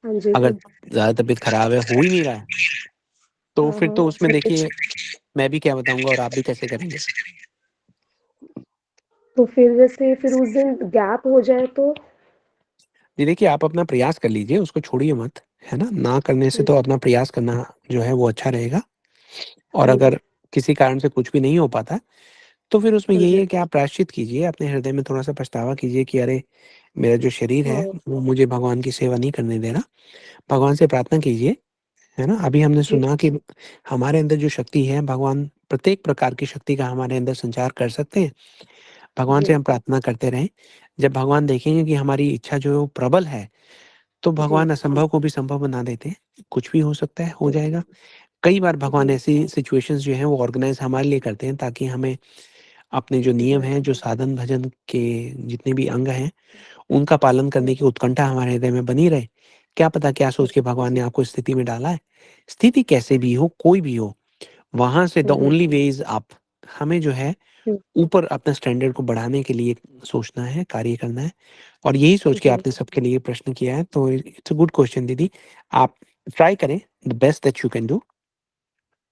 हाँ जी। अगर ज़्यादा तबीयत खराब है, हो ही नहीं रहा है, तो हाँ फिर तो हाँ। उसमें देखिए मैं भी क्या बताऊँगा और आप भी कैसे करेंगे। तो फिर जैसे फिर उस दिन गैप हो जाए तो? जी, देखिए आप अपना प्रयास कर लीजिए, उसको छोड़िए मत, है ना? ना करने से हुँ, तो अपना प्रयास करना जो है वो अच्छा रहेगा। और हाँ जी, अगर किसी कारण से कुछ भी नहीं हो पाता, तो फिर उसमें हाँ यही जी, है कि आप प्रायश्चित कीजिए, अपने हृदय में थोड़ा-सा पछतावा कीजिए कि अरे! मेरा जो शरीर है, हाँ, वो मुझे भगवान की सेवा नहीं करने दे रहा। भगवान से प्रार्थना कीजिए, है ना? अभी हमने जी, सुना कि हमारे अंदर जो शक्ति है, भगवान प्रत्येक प्रकार की शक्ति का हमारे अंदर संचार कर सकते हैं। भगवान से जी, हम प्रार्थना करते रहें। जब भगवान देखेंगे कि हमारी इच्छा जो है वो प्रबल है, तो जी, भगवान असंभव को भी संभव बना देते हैं। कुछ भी हो सकता है, हो जी, जाएगा। कई बार जी, भगवान ऐसी सिचुएशंस जो हैं वो ऑर्गेनाइज़ हमारे लिए करते हैं ताकि हमें अपने जो नियम जी, हैं, जो साधन भजन के जितने भी अंग हैं, उनका पालन हुँ, करने की उत्कंठा हमारे हृदय में बनी रहे। क्या पता क्या सोच के जी, भगवान ने आपको इस स्थिति में डाला है। स्थिति कैसे भी हो, कोई भी हो, वहाँ से the hmm, hmm, only way is up. हमें जो है हुँ, ऊपर अपने स्टैंडर्ड को बढ़ाने के लिए सोचना है, कार्य करना है और यही सोच के जी, आपने सबके लिए प्रश्न किया है, तो इट्स अ गुड क्वेश्चन दीदी। आप ट्राई करें the best that you can do.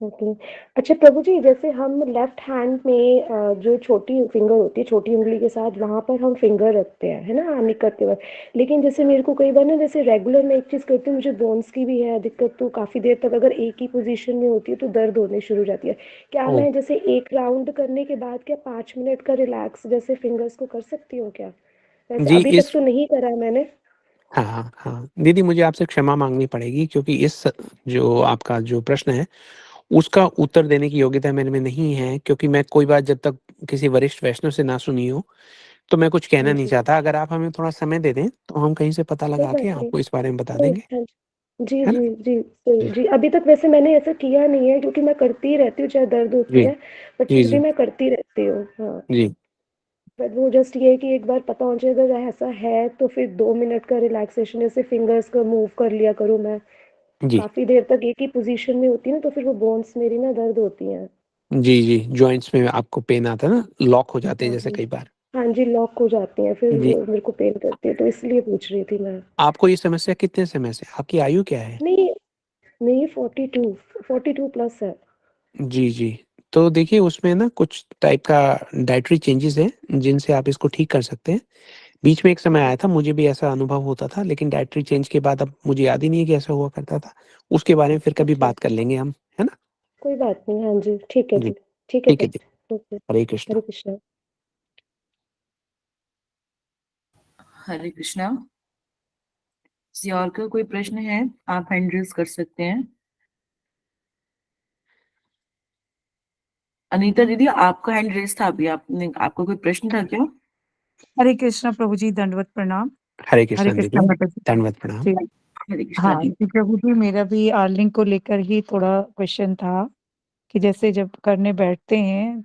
Okay. अच्छा प्रभु जी, जैसे हम लेफ्ट हैंड में जो छोटी फिंगर होती है, छोटी उँगली के साथ वहाँ पर हम फिंगर रखते हैं, है ना, आनिक करते वक़्त। लेकिन जैसे मेरे को कई बार ना, जैसे रेगुलर मैं एक चीज़ करती हूँ, मुझे बोन्स की भी है दिक्कत, तो काफ़ी देर तक अगर एक ही पोज़ीशन में होती है तो दर्द होने शुरू हो जाती है। क्या ओह! मैं जैसे एक राउंड करने के बाद क्या 5 मिनट का रिलैक्स जैसे फिंगर्स को कर सकती हूँ क्या? वैसे जी, अभी तक इस तो नहीं करा मैंने। हाँ, हाँ, हाँ। दीदी मुझे आपसे क्षमा माँगनी पड़ेगी क्योंकि इस जो आपका जो प्रश्न है, उसका उत्तर देने की योग्यता मेरे में नहीं है क्योंकि मैं कोई बात जब तक किसी वरिष्ठ वैष्णव से ना सुनी हो, तो मैं कुछ कहना हाँ नहीं जी, चाहता। अगर आप हमें थोड़ा समय दे दें, तो हम कहीं से पता कोई लगा बात के नहीं। आपको इस बारे में बता कोई देंगे, हाँ जी, है ना? जी, जी, जी, जी, जी। अभी तक वैसे मैंने ऐसा किया नहीं है, क्योंकि मैं करती रहती हूँ, चाहे दर्द होती जी, है, बट जी, फिर भी जी, मैं करती रहती हूँ। हाँ, जी, बट वो जस्ट ये है कि एक बार पता होना चाहिए, अगर ऐसा है तो फिर 2 मिनट का रिलैक्सेशन जैसे फिंगर्स को मूव कर लिया करूँ मैं। जी, काफ़ी देर तक एक ही पोज़ीशन में होती है ना, तो फिर वो बोन्स मेरी ना दर्द होती हैं। जी, जी, जॉइंट्स में आपको पेन आता है ना, लॉक हो जाते हैं हाँ, जैसे हाँ। कई बार। हाँ जी, लॉक हो जाती हैं, फिर जी, मेरे को पेन करती है, तो इसलिए पूछ रही थी मैं। आपको ये समस्या कितने समय से आपकी आयु क्या है? नहीं, नहीं 42, 42 प्लस है। जी, जी। तो देखिए उसमें ना कुछ टाइप का डाइटरी चेंजेज़ हैं, जिनसे आप इसको ठीक कर सकते हैं। बीच में एक समय आया था, मुझे भी ऐसा अनुभव होता था, लेकिन डाइटरी चेंज के बाद अब मुझे याद ही नहीं है कि ऐसा हुआ करता था। उसके बारे में फिर कभी अच्छा। बात कर लेंगे हम, है ना? कोई बात नहीं, हाँ जी, ठीक है जी, जी। ठीक है ठीक है तब। जी। ओके, हरे कृष्णा। हरे कृष्णा। हरे कृष्णा। किसी और का कोई प्रश्न है, आप हैंड रेज कर सकते हैं। अनीता दीदी, आपका हैंड रेज था अभी, आपने आपका कोई प्रश्न था क्या? हरे कृष्णा प्रभु जी, दंडवत प्रणाम। हरे हरे कृष्णा दीदी, कृष्णा माता जी। दंडवत प्रणाम। जी। हरे कृष्णा हाँ दीदी। जी प्रभु जी, मेरा भी आर्लिंग को लेकर ही थोड़ा क्वेश्चन था कि जैसे जब करने बैठते हैं,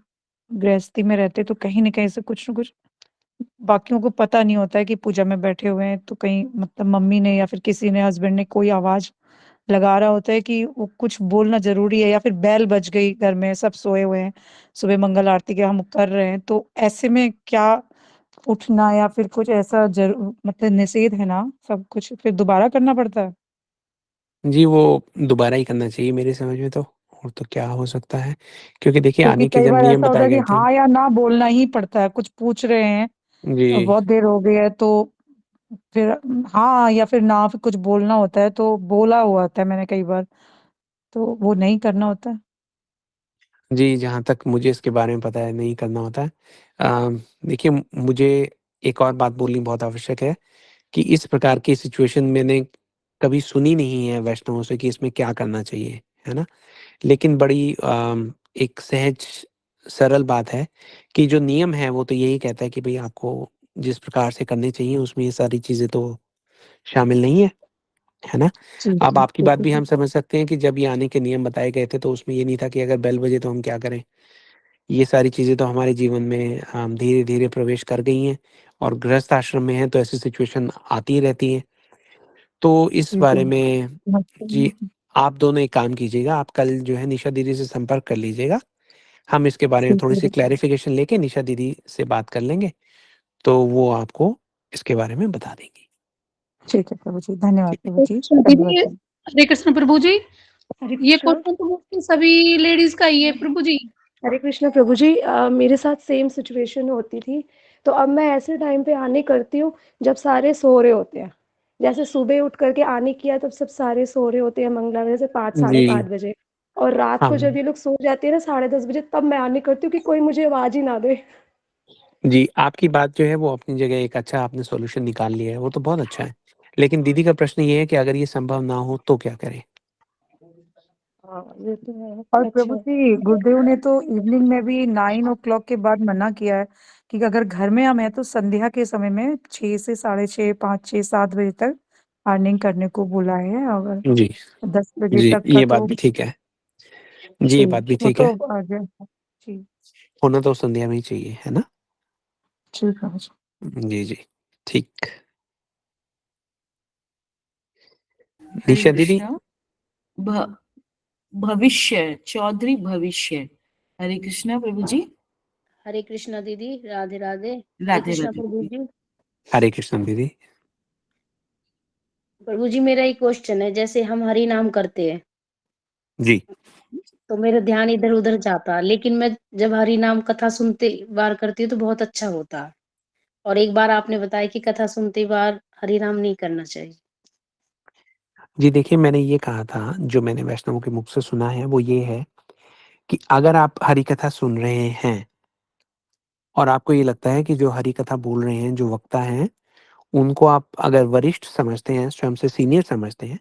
गृहस्थी में रहते तो कहीं न कहीं से कुछ न कुछ बाकियों को पता नहीं होता है कि पूजा में बैठे हुए हैं, तो कहीं मतलब मम्मी ने या फिर किसी ने, हस्बैंड ने कोई आवाज़ लगा रहा होता है कि वो कुछ बोलना ज़रूरी है, या फिर बेल बज गई, घर में सब सोए हुए हैं, सुबह मंगल आरती के हम कर रहे हैं, तो ऐसे में क्या उठना या फिर कुछ ऐसा मतलब निषेध है ना, सब कुछ फिर दोबारा करना पड़ता है? जी, वो दोबारा ही करना चाहिए मेरी समझ में तो, और तो क्या हो सकता है? क्योंकि देखिए क्योंकि आने के कई जब बार नियम ऐसा होता बताए है कि गए थे। हाँ या ना बोलना ही पड़ता है, कुछ पूछ रहे हैं जी, बहुत देर हो गई है तो फिर हाँ या फिर ना फिर कुछ बोलना होता है तो बोला हुआ होता है मैंने कई बार, तो वो नहीं करना होता है। जी, जहाँ तक मुझे इसके बारे में पता है नहीं करना होता है। देखिए मुझे एक और बात बोलनी बहुत आवश्यक है कि इस प्रकार की सिचुएशन मैंने कभी सुनी नहीं है वैष्णवों से कि इसमें क्या करना चाहिए, है ना? लेकिन बड़ी एक सहज सरल बात है कि जो नियम है वो तो यही कहता है कि भई आपको जिस प्रकार से करने चाहिए उसमें ये सारी चीज़ें तो शामिल नहीं है ना? जी, अब जी, आपकी बात बिल्कुल, भी हम बिल्कुल। समझ सकते हैं कि जब ये आने के नियम बताए गए थे तो उसमें ये नहीं था कि अगर बेल बजे तो हम क्या करें? ये सारी चीज़ें तो हमारे जीवन में धीरे-धीरे प्रवेश कर गई हैं और गृहस्थ आश्रम में हैं तो ऐसी सिचुएशन आती ही रहती हैं। तो इस जी, बारे जी। में जी, आप दोनों एक काम कीजिएगा, आप कल जो है निशा दीदी से संपर्क कर लीजिएगा। हम इसके बारे में ठीक है, थोड़ी-सी ठीक है। क्लैरिफ़िकेशन लेके निशा दीदी से बात कर लेंगे, तो वो आपको इसके बारे में बता देंगी। ठीक है प्रभु जी, धन्यवाद ठीक है? प्रभु जी, अच्छा दंडवत दीदी, प्रभु। हरे कृष्ण प्रभु जी। हरे ये कृष्णा। क्वेश्चन तो मोस्टली सभी लेडीज का ही है प्रभु जी। हरे कृष्णा प्रभु जी, मेरे साथ सेम सिचुएशन होती थी। तो अब मैं ऐसे टाइम पे आने करती हूँ जब सारे सो रहे होते हैं। जैसे सुबह उठ करके आने किया तब सब सारे सो रहे होते हैं मंगला में, जैसे 5 साढ़े जी, 5 बजे। और रात हाँ। को जब ये लोग सो जाते हैं ना 10:30 बजे, तब मैं आने करती हूँ कि कोई मुझे आवाज़ ही ना दे। जी, आपकी बात जो है वो अपनी जगह एक अच्छा आपने सॉल्यूशन निकाल लिया है, वो तो बहुत अच्छा है। लेकिन दीदी का प्रश्न ये है कि अगर ये संभव ना हो तो क्या करें? हाँ, ये तो है। और प्रभु अच्छा। जी, गुरुदेव ने तो इवनिंग में भी 9 ओ क्लॉक के बाद मना किया है कि अगर घर में हम हैं तो संध्या के समय में 6 से साढ़े 6, 5, 6, 7 बजे तक अर्निंग करने को बोला है। अगर जी, 10 बजे जी, तक का ये बात तो भी ठीक है। जी, ये जी, बात भी वो ठीक तो है। आ गया। जी, होना तो संध्या में ही चाहिए, है ना? जी प्रभु जी। जी, जी, ठीक। हरे निशा दीदी कृष्णा। भ भविष्य, चौधरी भविष्य। हरे कृष्णा प्रभु जी। हरे कृष्णा दीदी, राधे राधे। हरे राधे कृष्णा राधे प्रभु जी। जी। हरे कृष्ण दीदी। प्रभु जी, मेरा एक क्वेश्चन है, जैसे हम हरि नाम करते हैं जी, तो मेरा ध्यान इधर उधर जाता, लेकिन मैं जब हरि नाम कथा सुनते बार करती हूँ तो बहुत अच्छा होता। और एक बार आपने बताया कि कथा सुनते बार हरि नाम नहीं करना चाहिए। जी देखिए मैंने ये कहा था, जो मैंने वैष्णवों के मुख से सुना है वो ये है कि अगर आप हरि कथा सुन रहे हैं और आपको ये लगता है कि जो हरि कथा बोल रहे हैं, जो वक्ता हैं, उनको आप अगर वरिष्ठ समझते हैं, स्वयं से सीनियर समझते हैं,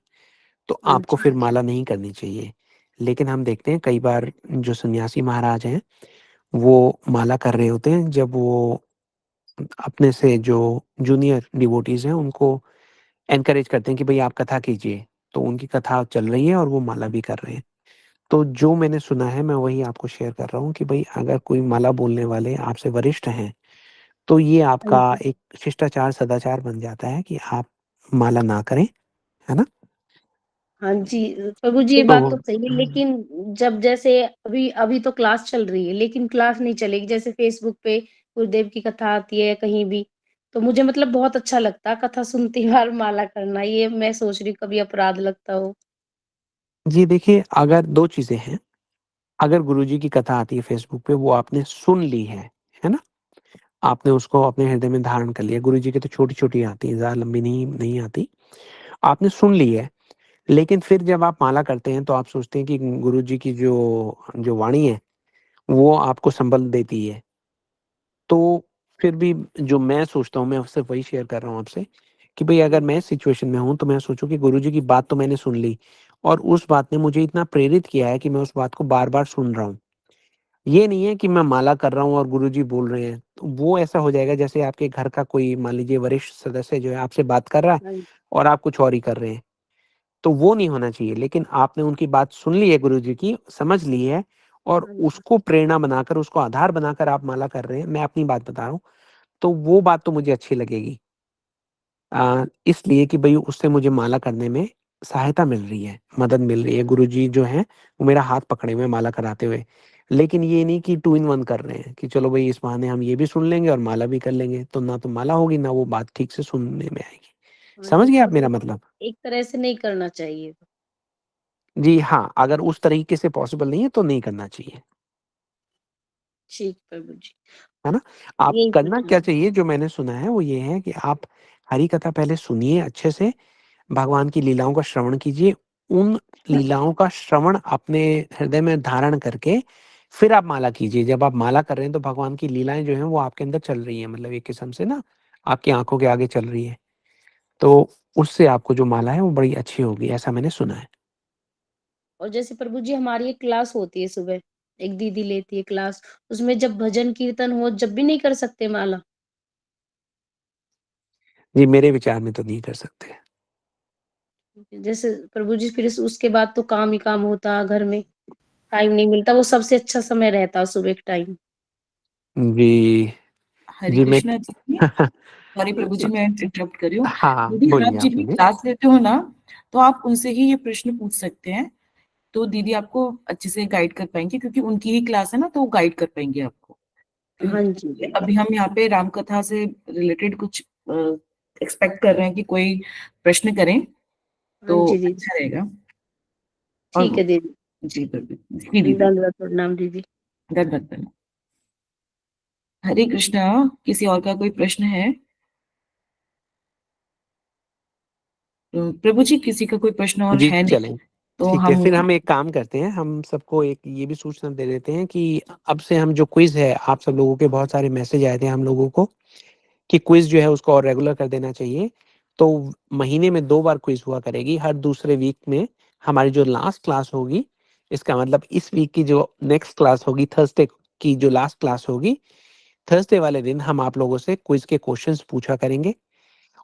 तो हाँ आपको जी। फिर माला नहीं करनी चाहिए। लेकिन हम देखते हैं कई बार जो सन्यासी महाराज हैं, वो माला कर रहे होते हैं जब वो अपने से जो जूनियर डिवोटीज़ हैं, उनको एनकरेज करते हैं कि भई आप कथा कीजिए। तो उनकी कथा चल रही है और वो माला भी कर रहे हैं। तो जो मैंने सुना है मैं वही आपको शेयर कर रहा हूँ कि भई अगर कोई माला बोलने वाले आपसे वरिष्ठ हैं, तो ये हाँ आपका जी। एक शिष्टाचार, सदाचार बन जाता है कि आप माला ना करें, है ना? हाँ जी, प्रभु जी ये तो बात तो सही है, लेकिन जब जैसे अभी अभी तो क्लास चल रही है, लेकिन क्लास नहीं चलेगी, जैसे फेसबुक पे गुरुदेव की कथा आती है कहीं भी, तो मुझे मतलब बहुत अच्छा लगता है कथा सुनती बार माला करना। ये मैं सोच रही हूँ कभी अपराध लगता हो। जी देखिए, अगर 2 चीज़ें हैं, अगर गुरुजी की कथा आती है फ़ेसबुक पे वो आपने सुन ली है ना? आपने उसको अपने हृदय में धारण कर लिया, गुरुजी की तो छोटी-छोटी आती हैं, ज़्यादा लंबी नहीं नहीं आती। आपने सुन ली है, लेकिन फिर जब आप माला करते हैं तो आप सोचते हैं कि गुरुजी की जो जो वाणी है, वो आपको संबल देती है। तो फिर भी जो मैं सोचता हूँ, मैं सिर्फ़ वही शेयर कर रहा हूँ आपसे कि भई अगर मैं इस सिचुएशन में हूँ, तो मैं सोचूँ कि गुरुजी की बात तो मैंने सुन ली और उस बात ने मुझे इतना प्रेरित किया है कि मैं उस बात को बार-बार सुन रहा हूँ। ये नहीं है कि मैं माला कर रहा हूँ और गुरुजी बोल रहे हैं, तो वो ऐसा हो जाएगा जैसे आपके घर का कोई मान लीजिए वरिष्ठ सदस्य जो है आपसे बात कर रहा है हाँ जी। और आप कुछ और ही कर रहे हैं। तो वो नहीं होना चाहिए, लेकिन आपने उनकी बात सुन ली है गुरुजी की, समझ ली है और हाँ जी। उसको प्रेरणा बनाकर, उसको आधार बनाकर आप माला कर रहे हैं, मैं अपनी बात बता रहा हूँ, तो वो बात तो मुझे अच्छी लगेगी। इसलिए कि भई उससे मुझे माला करने में सहायता मिल रही है, मदद मिल रही है। गुरुजी जो हैं, वो मेरा हाथ पकड़े हुए हैं माला कराते हुए। लेकिन ये नहीं कि 2 इन 1 कर रहे हैं कि चलो भई इस बहाने हम ये भी सुन लेंगे और माला भी कर लेंगे, तो ना तो माला होगी, ना वो बात ठीक से सुनने में आएगी। हाँ समझ जी, गए तो आप मेरा मतलब मतलब? एक तरह से नहीं करना चाहिए। जी हाँ, अगर उस तरीके से पॉसिबल नहीं है तो नहीं करना चाहिए, ठीक प्रभु जी, है ना? आप यही करना पूछना क्या था। चाहिए, जो मैंने सुना है वो ये है कि आप हरी कथा पहले सुनिए अच्छे से, भगवान की लीलाओं का श्रवण कीजिए, उन लीलाओं का श्रवण अपने हृदय में धारण करके फिर आप माला कीजिए। जब आप माला कर रहे हैं तो भगवान की लीलाएँ जो हैं वो आपके अंदर चल रही हैं, मतलब एक किस्म से ना आपकी आँखों के आगे चल रही हैं। तो उससे आपको जो माला है वो बड़ी अच्छी होगी, ऐसा मैंने सुना है। और जैसे प्रभु जी हमारी एक क्लास होती है सुबह, एक दीदी लेती है क्लास, उसमें जब भजन कीर्तन हो जब भी नहीं कर सकते माला? जी, मेरे विचार में तो नहीं कर सकते। जैसे प्रभु जी फिर उसके बाद तो काम ही काम होता, घर में टाइम नहीं मिलता, वो सबसे अच्छा समय रहता सुबह के टाइम। जी, हरे जी मैं कृष्णा जी, सॉरी प्रभु जी, मैं इंटरप्ट कर रही हूँ। हाँ, यदि बोलिए आप आप जिनकी बोलिए। क्लास लेते हो ना, तो आप उनसे ही ये प्रश्न पूछ सकते हैं, तो दीदी आपको अच्छे से गाइड कर पाएंगे, क्योंकि उनकी ही क्लास है ना, तो वो गाइड कर पाएंगे आपको। हाँ जी, क्योंकि अभी हम यहाँ पे राम कथा से रिलेटेड कुछ एक्सपेक्ट कर रहे हैं कि कोई प्रश्न करें, हाँ तो जी दीदी, अच्छा रहेगा। ठीक और है दीदी, जी बिल्कुल जी दीदी, दंडवत प्रणाम दीदी। धन्यवाद धन्यवाद। हरे कृष्णा, किसी और का कोई प्रश्न है? प्रभु जी, किसी का कोई प्रश्न और जी, है नहीं, चलें। तो ठीक है, हम फिर हम एक काम करते हैं, हम सबको एक ये भी सूचना दे देते हैं कि अब से हम जो क्विज़ है, आप सब लोगों के बहुत सारे मैसेज आए थे हम लोगों को कि क्विज़ जो है उसको और रेगुलर कर देना चाहिए। तो महीने में 2 बार क्विज़ हुआ करेगी, हर दूसरे वीक में हमारी जो लास्ट क्लास होगी, इसका मतलब इस वीक की जो नेक्स्ट क्लास होगी, थर्सडे की जो लास्ट क्लास होगी, थर्सडे वाले दिन हम आप लोगों से क्विज़ के क्वेश्चंस पूछा करेंगे।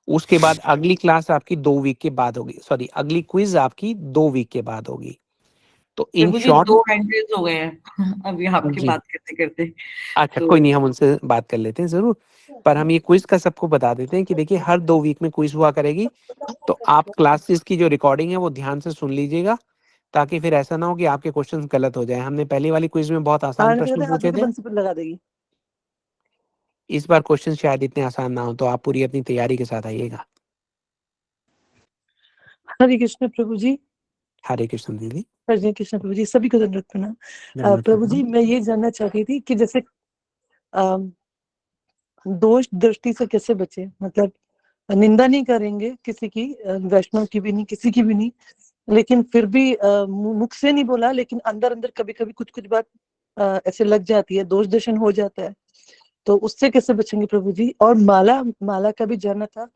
उसके बाद अगली क्लास आपकी 2 वीक के बाद होगी, सॉरी अगली क्विज़ आपकी 2 वीक के बाद होगी। तो इन प्रभु जी शॉर्ट 2 हैंड रेज़ हो गए हैं अभी आपकी जी, बात करते-करते। अच्छा तो कोई नहीं, हम उनसे बात कर लेते हैं ज़रूर। पर हम ये क्विज़ का सबको बता देते हैं कि देखिए हर 2 वीक में क्विज़ हुआ करेगी, तो आप क्लासेस की जो रिकॉर्डिंग है वो ध्यान से सुन लीजिएगा, ताकि फिर ऐसा ना हो कि आपके क्वेश्चंस गलत हो जाएँ। हमने पहली वाली क्विज़ में बहुत आसान आने प्रश्न कहते आधी पूछे तो थे, बंसी पर लगा देगी। इस बार क्वेश्चन शायद इतने आसान ना हो, तो आप पूरी अपनी तैयारी के साथ आइएगा। हरे कृष्ण प्रभु जी। हरे कृष्ण दीदी। हरे कृष्ण प्रभु जी, सभी को दंडवत प्रणाम। धन्यवाद प्रभु प्रणाम। जी, मैं ये जानना चाहती थी कि जैसे दोष दृष्टि से कैसे बचे, मतलब निंदा नहीं करेंगे किसी की, वैष्णव की भी नहीं, किसी की भी नहीं, लेकिन फिर भी मुख से नहीं बोला, लेकिन अंदर अंदर कभी कभी कुछ कुछ बात ऐसे लग जाती है, दोष दर्शन हो जाता है, तो उससे कैसे बचेंगे प्रभु जी? और माला माला का भी जानना था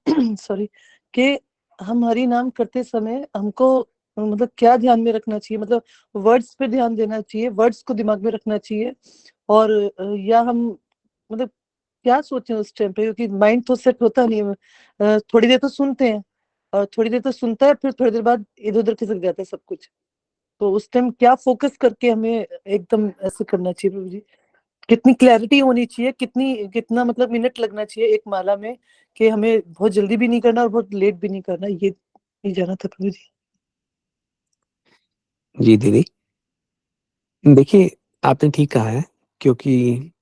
सॉरी, कि हम हरि नाम करते समय हमको मतलब क्या ध्यान में रखना चाहिए, मतलब वर्ड्स पे ध्यान देना चाहिए, वर्ड्स को दिमाग में रखना चाहिए, और या हम मतलब क्या सोचें उस टाइम पे, क्योंकि माइंड तो सेट होता नहीं है। थोड़ी देर तो सुनते हैं, और थोड़ी देर तो सुनता है, फिर थोड़ी देर बाद इधर उधर खिसक जाता है सब कुछ, तो उस टाइम क्या फोकस करके हमें एकदम ऐसे करना चाहिए प्रभु जी? कितनी क्लैरिटी होनी चाहिए, कितनी कितना मतलब मिनट लगना चाहिए एक माला में, कि हमें बहुत जल्दी भी नहीं करना और बहुत लेट भी नहीं करना, ये जाना था प्रभु जी। जी दीदी। देखिए, आपने ठीक कहा है, क्योंकि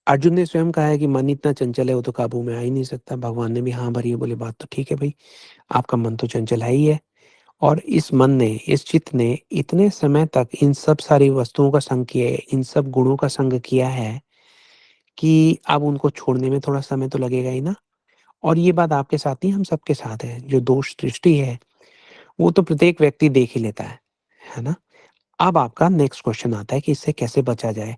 अर्जुन ने स्वयं कहा है कि मन इतना चंचल है वो तो काबू में आ ही नहीं सकता। भगवान ने भी हाँ भरी है, बोले बात तो ठीक है भई, आपका मन तो चंचल है ही है। और इस मन ने, इस चित्त ने इतने समय तक इन सब सारी वस्तुओं का संग किया है, इन सब गुणों का संग किया है कि अब उनको छोड़ने में थोड़ा समय तो लगेगा ही ना। और ये बात आपके साथ नहीं, हम सबके साथ है। जो दोष दृष्टि है, वो तो प्रत्येक व्यक्ति देख ही लेता है ना? अब आपका नेक्स्ट क्वेश्चन आता है कि इससे कैसे बचा जाए?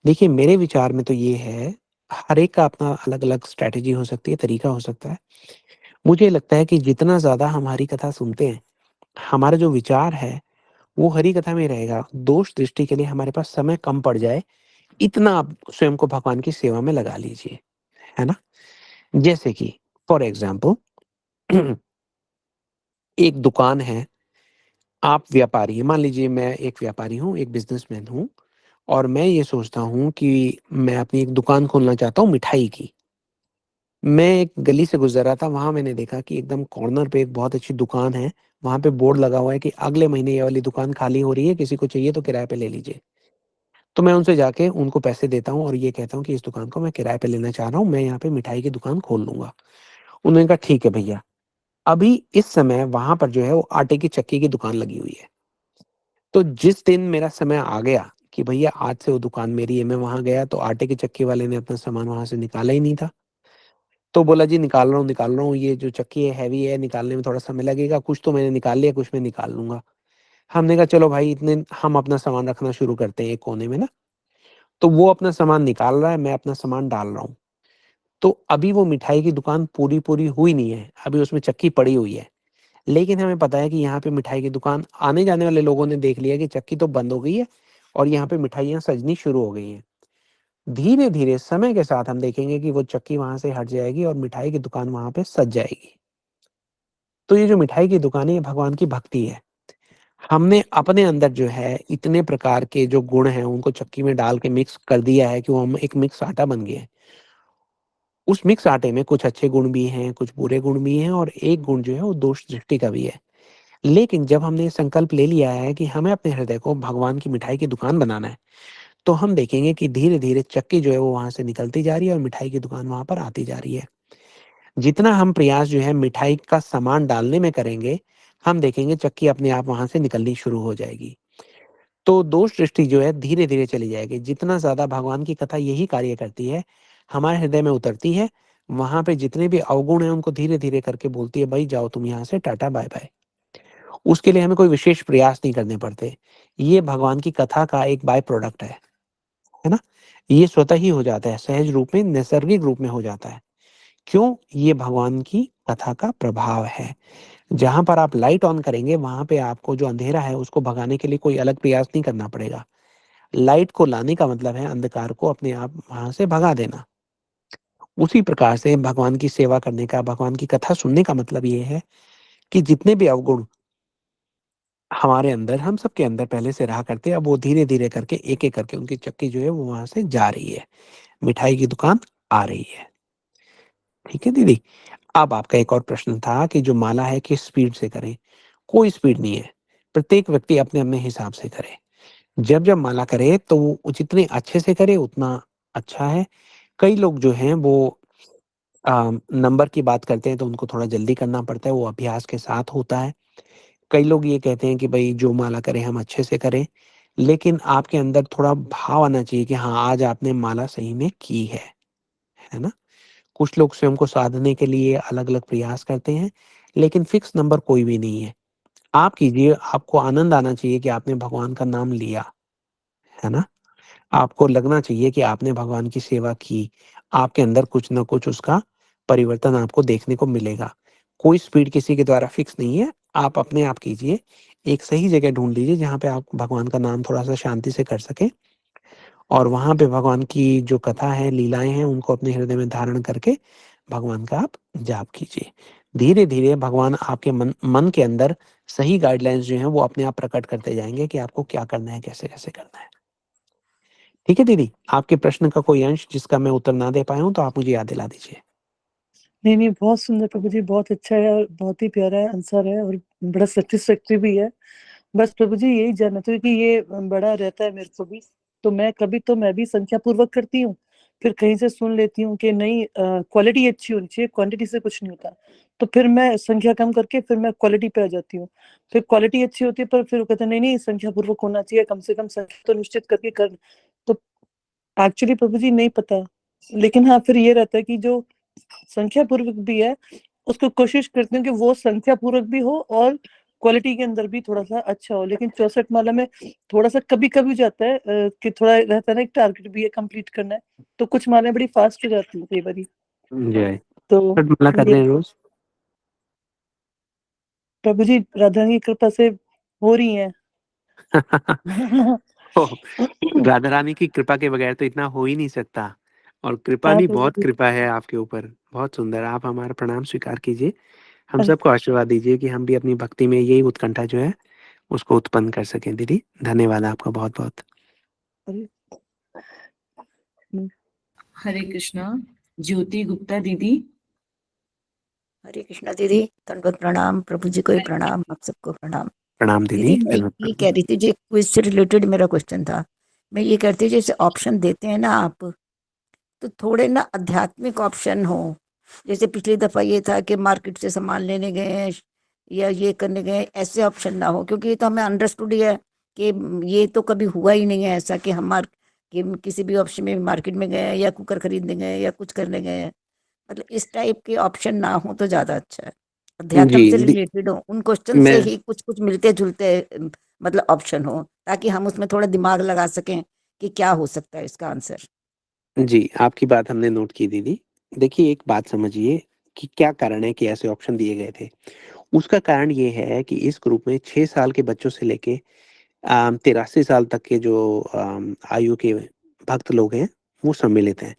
देखिए, मेरे विचार में तो ये है, हर एक का अपना अलग-अलग स्ट्रैटेजी हो सकती है, तरीका हो सकता है। मुझे लगता है कि जितना ज़्यादा हम हरी कथा सुनते हैं, हमारा जो विचार है, वो हरी कथा में रहेगा। दोष दृष्टि के लिए हमारे पास समय कम पड़ जाए, इतना आप स्वयं को भगवान की सेवा में लगा लीजिए, है ना? जैसे कि फॉर एग्ज़ाम्पल एक दुकान है, आप व्यापारी हैं, मान लीजिए मैं एक व्यापारी हूँ, एक बिज़नेसमैन हूँ और मैं ये सोचता हूँ कि मैं अपनी एक दुकान खोलना चाहता हूँ मिठाई की। मैं एक गली से गुज़र रहा था, वहाँ मैंने देखा कि एकदम कॉर्नर पे एक बहुत अच्छी दुकान है, वहाँ पे बोर्ड लगा हुआ है कि अगले महीने ये वाली दुकान खाली हो रही है, किसी को चाहिए तो किराए पे ले लीजिए। तो मैं उनसे जाके उनको पैसे देता हूँ और ये कहता हूँ कि इस दुकान को मैं किराए पे लेना चाह रहा हूँ, मैं यहाँ पे मिठाई की दुकान खोल लूँगा। उन्होंने कहा ठीक है भैया। अभी इस समय वहाँ पर जो है वो आटे की चक्की की दुकान लगी हुई है। तो जिस दिन मेरा समय आ गया कि भैया आज से वो दुकान मेरी है, मैं वहाँ गया तो आटे की चक्की वाले ने अपना सामान वहाँ से निकाला ही नहीं था। तो बोला जी निकाल रहा हूँ, ये जो चक्की है हैवी है, निकालने में थोड़ा समय लगेगा, कुछ तो मैंने निकाल लिया, कुछ मैं निकाल लूँगा। हमने कहा चलो भाई इतने हम अपना सामान रखना शुरू करते हैं एक कोने में ना। तो वो अपना सामान निकाल रहा है, मैं अपना सामान डाल रहा हूँ। तो अभी वो मिठाई की दुकान पूरी-पूरी हुई नहीं है, अभी उसमें चक्की पड़ी हुई है। लेकिन हमें पता है कि यहाँ पे मिठाई की दुकान आने-जाने वाले लोगों ने देख लिया कि चक्की तो बंद हो गई है और यहाँ पे मिठाइयाँ सजनी शुरू हो गई हैं। धीरे-धीरे समय के साथ हम देखेंगे कि वो चक्की वहाँ से हट जाएगी और मिठाई की दुकान वहाँ पे सज जाएगी। तो ये जो मिठाई की दुकान है, ये भगवान की भक्ति है। हमने अपने अंदर जो है इतने प्रकार के जो गुण हैं, उनको चक्की में डाल के मिक्स कर दिया है कि वो हम एक मिक्स आटा बन गए हैं। उस मिक्स आटे में कुछ अच्छे गुण भी हैं, कुछ बुरे गुण भी हैं और एक गुण जो है वो दोष दृष्टि का भी है। लेकिन जब हमने ये संकल्प ले लिया है कि हमें अपने हृदय को भगवान की मिठाई की दुकान बनाना है, तो हम देखेंगे कि धीरे-धीरे चक्की जो है वो वहाँ से निकलती जा रही है और मिठाई की दुकान वहाँ पर आती जा रही है। जितना हम प्रयास जो है मिठाई का सामान डालने में करेंगे, हम देखेंगे चक्की अपने आप वहाँ से निकलनी शुरू हो जाएगी। तो दोष दृष्टि जो है धीरे-धीरे चली जाएगी। जितना ज़्यादा भगवान की कथा यही कार्य करती है, हमारे हृदय में उतरती है, वहाँ पे जितने भी अवगुण हैं उनको धीरे-धीरे करके बोलती है, भई जाओ तुम यहाँ से टाटा बाय-बाय। उसके लिए हमें कोई विशेष प्रयास नहीं करने पड़ते। ये भगवान की कथा का एक बाय प्रोडक्ट है ना? ये स्वतः ही हो जाता है, सहज रूप में, नैसर्गिक रूप में हो जाता है। क्यों? ये भगवान की कथा का प्रभाव है। जहाँ पर आप लाइट ऑन करेंगे, वहाँ पे आपको जो अंधेरा है उसको भगाने के लिए कोई अलग प्रयास नहीं करना पड़ेगा। लाइट को लाने का मतलब है अंधकार को अपने आप वहाँ से भगा देना। उसी प्रकार से भगवान की सेवा करने का, भगवान की कथा सुनने का मतलब ये है कि जितने भी अवगुण हमारे अंदर, हम सबके अंदर पहले से रहा करते हैं, अब वो धीरे-धीरे करके एक-एक करके उनकी चक्की जो है वो वहाँ से जा रही है। मिठाई की दुकान आ रही है। ठीक है दीदी? अब आपका एक और प्रश्न था कि जो माला है किस स्पीड से करें? कोई स्पीड नहीं है। प्रत्येक व्यक्ति अपने-अपने हिसाब से करे। जब-जब माला करे तो वो जितने अच्छे से करे उतना अच्छा है। कई लोग जो हैं वो नंबर की बात करते हैं तो उनको थोड़ा जल्दी करना पड़ता है, वो अभ्यास के साथ होता है। कई लोग ये कहते हैं कि भई जो माला करें हम अच्छे से करें, लेकिन आपके अंदर थोड़ा भाव आना चाहिए कि हाँ, आज आपने माला सही में की है ना? कुछ लोग स्वयं को साधने के लिए अलग-अलग प्रयास करते हैं, लेकिन फिक्स नंबर कोई भी नहीं है। आप कीजिए, आपको आनंद आना चाहिए कि आपने भगवान का नाम लिया, है ना? आपको लगना चाहिए कि आपने भगवान की सेवा की, आपके अंदर कुछ न कुछ उसका परिवर्तन आपको देखने को मिलेगा। कोई स्पीड किसी के द्वारा फिक्स नहीं है, आप अपने आप कीजिए। एक सही जगह ढूँढ लीजिए जहाँ पे आप भगवान का नाम थोड़ा-सा शांति से कर सकें और वहाँ पे भगवान की जो कथा है, लीलाएँ हैं, उनको अपने हृदय में धारण करके भगवान का आप जाप कीजिए। धीरे-धीरे भगवान आपके मन मन के अंदर सही गाइडलाइंस जो हैं, वो अपने आप प्रकट करते जाएँगे कि आपको क्या करना है, कैसे-कैसे करना है। ठीक है दीदी? आपके प्रश्न का कोई अंश जिसका मैं उत्तर ना दे पाया हूँ, तो आप मुझे याद दिला दीजिए। नहीं, नहीं, बहुत सुंदर प्रभु जी, बहुत अच्छा है और बहुत ही प्यारा आंसर है और बड़ा सैटिस्फैक्टरी भी है। बस प्रभु जी यही जानना था कि ये बड़ा रहता है मेरे को भी, तो मैं भी संख्या पूर्वक करती हूँ, फिर कहीं से सुन लेती हूँ कि नहीं क्वालिटी अच्छी होनी चाहिए, क्वांटिटी से कुछ नहीं होता। तो फिर मैं संख्या कम करके फिर मैं क्वालिटी पे आ जाती हूँ। फिर क्वालिटी अच्छी होती है पर फिर वो कहते हैं नहीं-नहीं संख्या पूर्वक होना चाहिए, कम से कम संख्या तो निश्चित करके कर। तो एक्चुअली प्रभु जी नहीं पता, लेकिन हाँ, फिर ये रहता है कि जो संख्या पूर्वक भी है, उसको कोशिश करती हूँ कि वो संख्या पूर्वक भी हो और क्वालिटी के अंदर भी थोड़ा-सा अच्छा हो। लेकिन 64 माला में थोड़ा-सा कभी-कभी जाता है कि थोड़ा रहता है ना एक टारगेट भी है कंप्लीट करना है, तो कुछ मालाएँ बड़ी फास्ट हो जाती हैं कई बारी। जय। तो छठ माला कर ये रहे हैं रोज़? प्रभु जी राधा रानी की कृपा से हो रही हैं। ओह! राधा रानी की कृपा के बगैर तो इतना हो ही नहीं सकता और कृपा हाँ, नहीं प्रभु बहुत जी। कृपा है आपके ऊपर। बहुत सुंदर, आप हमारा प्रणाम स्वीकार कीजिए। हम अरे! सबको आशीर्वाद दीजिए कि हम भी अपनी भक्ति में यही उत्कंठा जो है, उसको उत्पन्न कर सकें दीदी। धन्यवाद आपका बहुत-बहुत। अरे! हुँ। हरे कृष्णा। ज्योति गुप्ता दीदी। हरे कृष्णा दीदी, दंडवत प्रणाम, प्रभु जी को भी प्रणाम, आप सबको प्रणाम। प्रणाम दीदी। दीदी मैं धन्यवाद ये प्रणाम। कह रही थी, जो क्विज से रिलेटेड मेरा क्वेश्चन था। मैं ये कहती हूँ जैसे ऑप्शन देते हैं ना आप, तो थोड़े ना आध्यात्मिक ऑप्शन हो। जैसे पिछली दफा ये था कि मार्केट से सामान लेने गए हैं या ये करने गए, ऐसे ऑप्शन ना हो, क्योंकि ये तो हमें अंडरस्टूड ही है कि ये तो कभी हुआ ही नहीं है ऐसा कि कि किसी भी ऑप्शन में मार्केट में गए या कुकर खरीदने गए या कुछ करने गए, मतलब इस टाइप के ऑप्शन ना हो तो ज्यादा अच्छा है। अध्यात्म से रिलेटेड हो, उन क्वेश्चन से मैं ही कुछ कुछ मिलते जुलते मतलब ऑप्शन हो, ताकि हम उसमें थोड़ा दिमाग लगा सकें कि क्या हो सकता है इसका आंसर। जी, आपकी बात हमने नोट की दीदी। देखिए, एक बात समझिए कि क्या कारण है कि ऐसे ऑप्शन दिए गए थे। उसका कारण ये है कि इस ग्रुप में 6 साल के बच्चों से लेके 83 साल तक के जो आयु के भक्त लोग हैं, वो सम्मिलित हैं।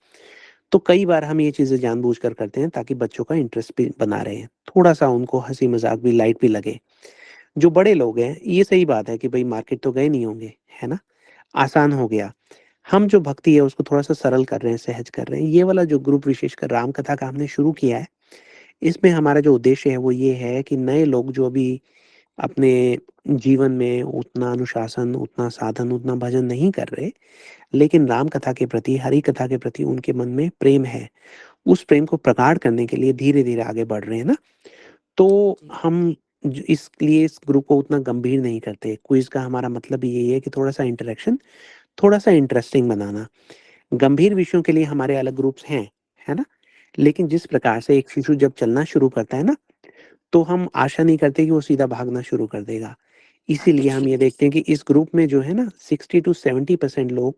तो कई बार हम ये चीज़ें जानबूझकर करते हैं ताकि बच्चों का इंटरेस्ट भी बना रहे। थोड़ा-सा उनको हँसी-मज़ाक भी, लाइट भी लगे। जो बड़े लोग हैं, ये सही बात है कि भई मार्केट तो गए नहीं होंगे, है ना? आसान हो गया। हम जो भक्ति है उसको थोड़ा-सा सरल कर रहे हैं, सहज कर रहे हैं। ये वाला जो ग्रुप विशेषकर राम कथा का हमने शुरू किया है, इसमें हमारा जो उद्देश्य है वो ये है कि नए लोग जो अभी अपने जीवन में उतना अनुशासन, उतना साधन, उतना भजन नहीं कर रहे, लेकिन राम कथा के प्रति, हरि कथा के प्रति उनके मन में प्रेम है। उस प्रेम को प्रगाढ़ करने के लिए धीरे-धीरे आगे बढ़ रहे हैं ना, तो हम इसलिए इस ग्रुप को उतना गंभीर नहीं करते। क्विज़ का हमारा मतलब यही है कि थोड़ा-सा इंटरेक्शन, थोड़ा-सा इंटरेस्टिंग बनाना। गंभीर विषयों के लिए हमारे अलग ग्रुप्स हैं, है ना? लेकिन जिस प्रकार से एक शिशु जब चलना शुरू करता है ना, तो हम आशा नहीं करते कि वो सीधा भागना शुरू कर देगा। इसीलिए हम ये देखते हैं कि इस ग्रुप में जो है ना 60 टू 70% लोग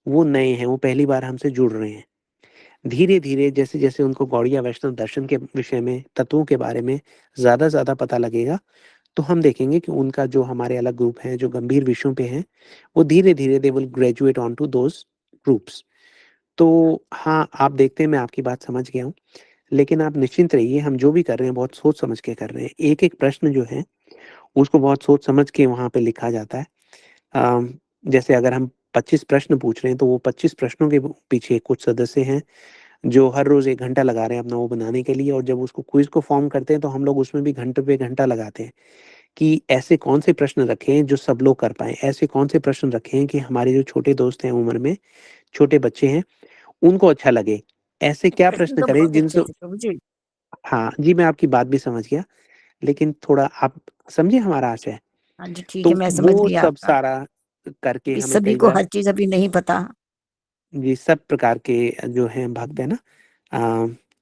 वो नए हैं, वो पहली बार हमसे जुड़ रहे हैं। धीरे-धीरे जैसे-जैसे उनको गौड़िया वैष्णव दर्शन के विषय में, तत्वों के बारे में ज़्यादा-ज़्यादा पता लगेगा, तो हम देखेंगे कि उनका जो हमारे अलग ग्रुप हैं, जो गंभीर विषयों पे हैं, वो धीरे-धीरे they will graduate on to those groups. तो हाँ, आप देखते हैं मैं आपकी बात समझ गया हूँ, लेकिन आप निश्चिंत रहिए, हम जो भी कर रहे हैं बहुत सोच समझ के कर रहे हैं। एक-एक प्रश्न जो है, उसको बहुत सोच समझ के वहाँ पे लिखा जाता है। अ, जैसे अगर हम 25 प्रश्न पूछ रहे हैं, तो वो 25 प्रश्नों के पीछे कुछ सदस्य हैं जो हर रोज़ 1 घंटा लगा रहे हैं अपना वो बनाने के लिए, और जब उसको क्विज़ को फ़ॉर्म करते हैं तो हम लोग उसमें भी घंटे पे घंटा लगाते हैं कि ऐसे कौन से प्रश्न रखें जो सब लोग कर पाएँ। ऐसे कौन से प्रश्न रखें कि हमारे जो छोटे दोस्त हैं उम्र में, छोटे बच्चे हैं, उनको अच्छा लगे। ऐसे क्या प्रश्न प्रश्न तो करें बहुत अच्छे जिनसे थे प्रभु जी। हाँ, जी मैं आपकी बात भी समझ गया, लेकिन थोड़ा आप समझे हमारा आशय। हाँ जी, ठीक है, तो मैं समझ वो गई सब आपका, सारा करके क्योंकि हमें सभी कई को बार हर चीज अभी नहीं पता। जी, सब प्रकार के जो हैं भक्त है ना,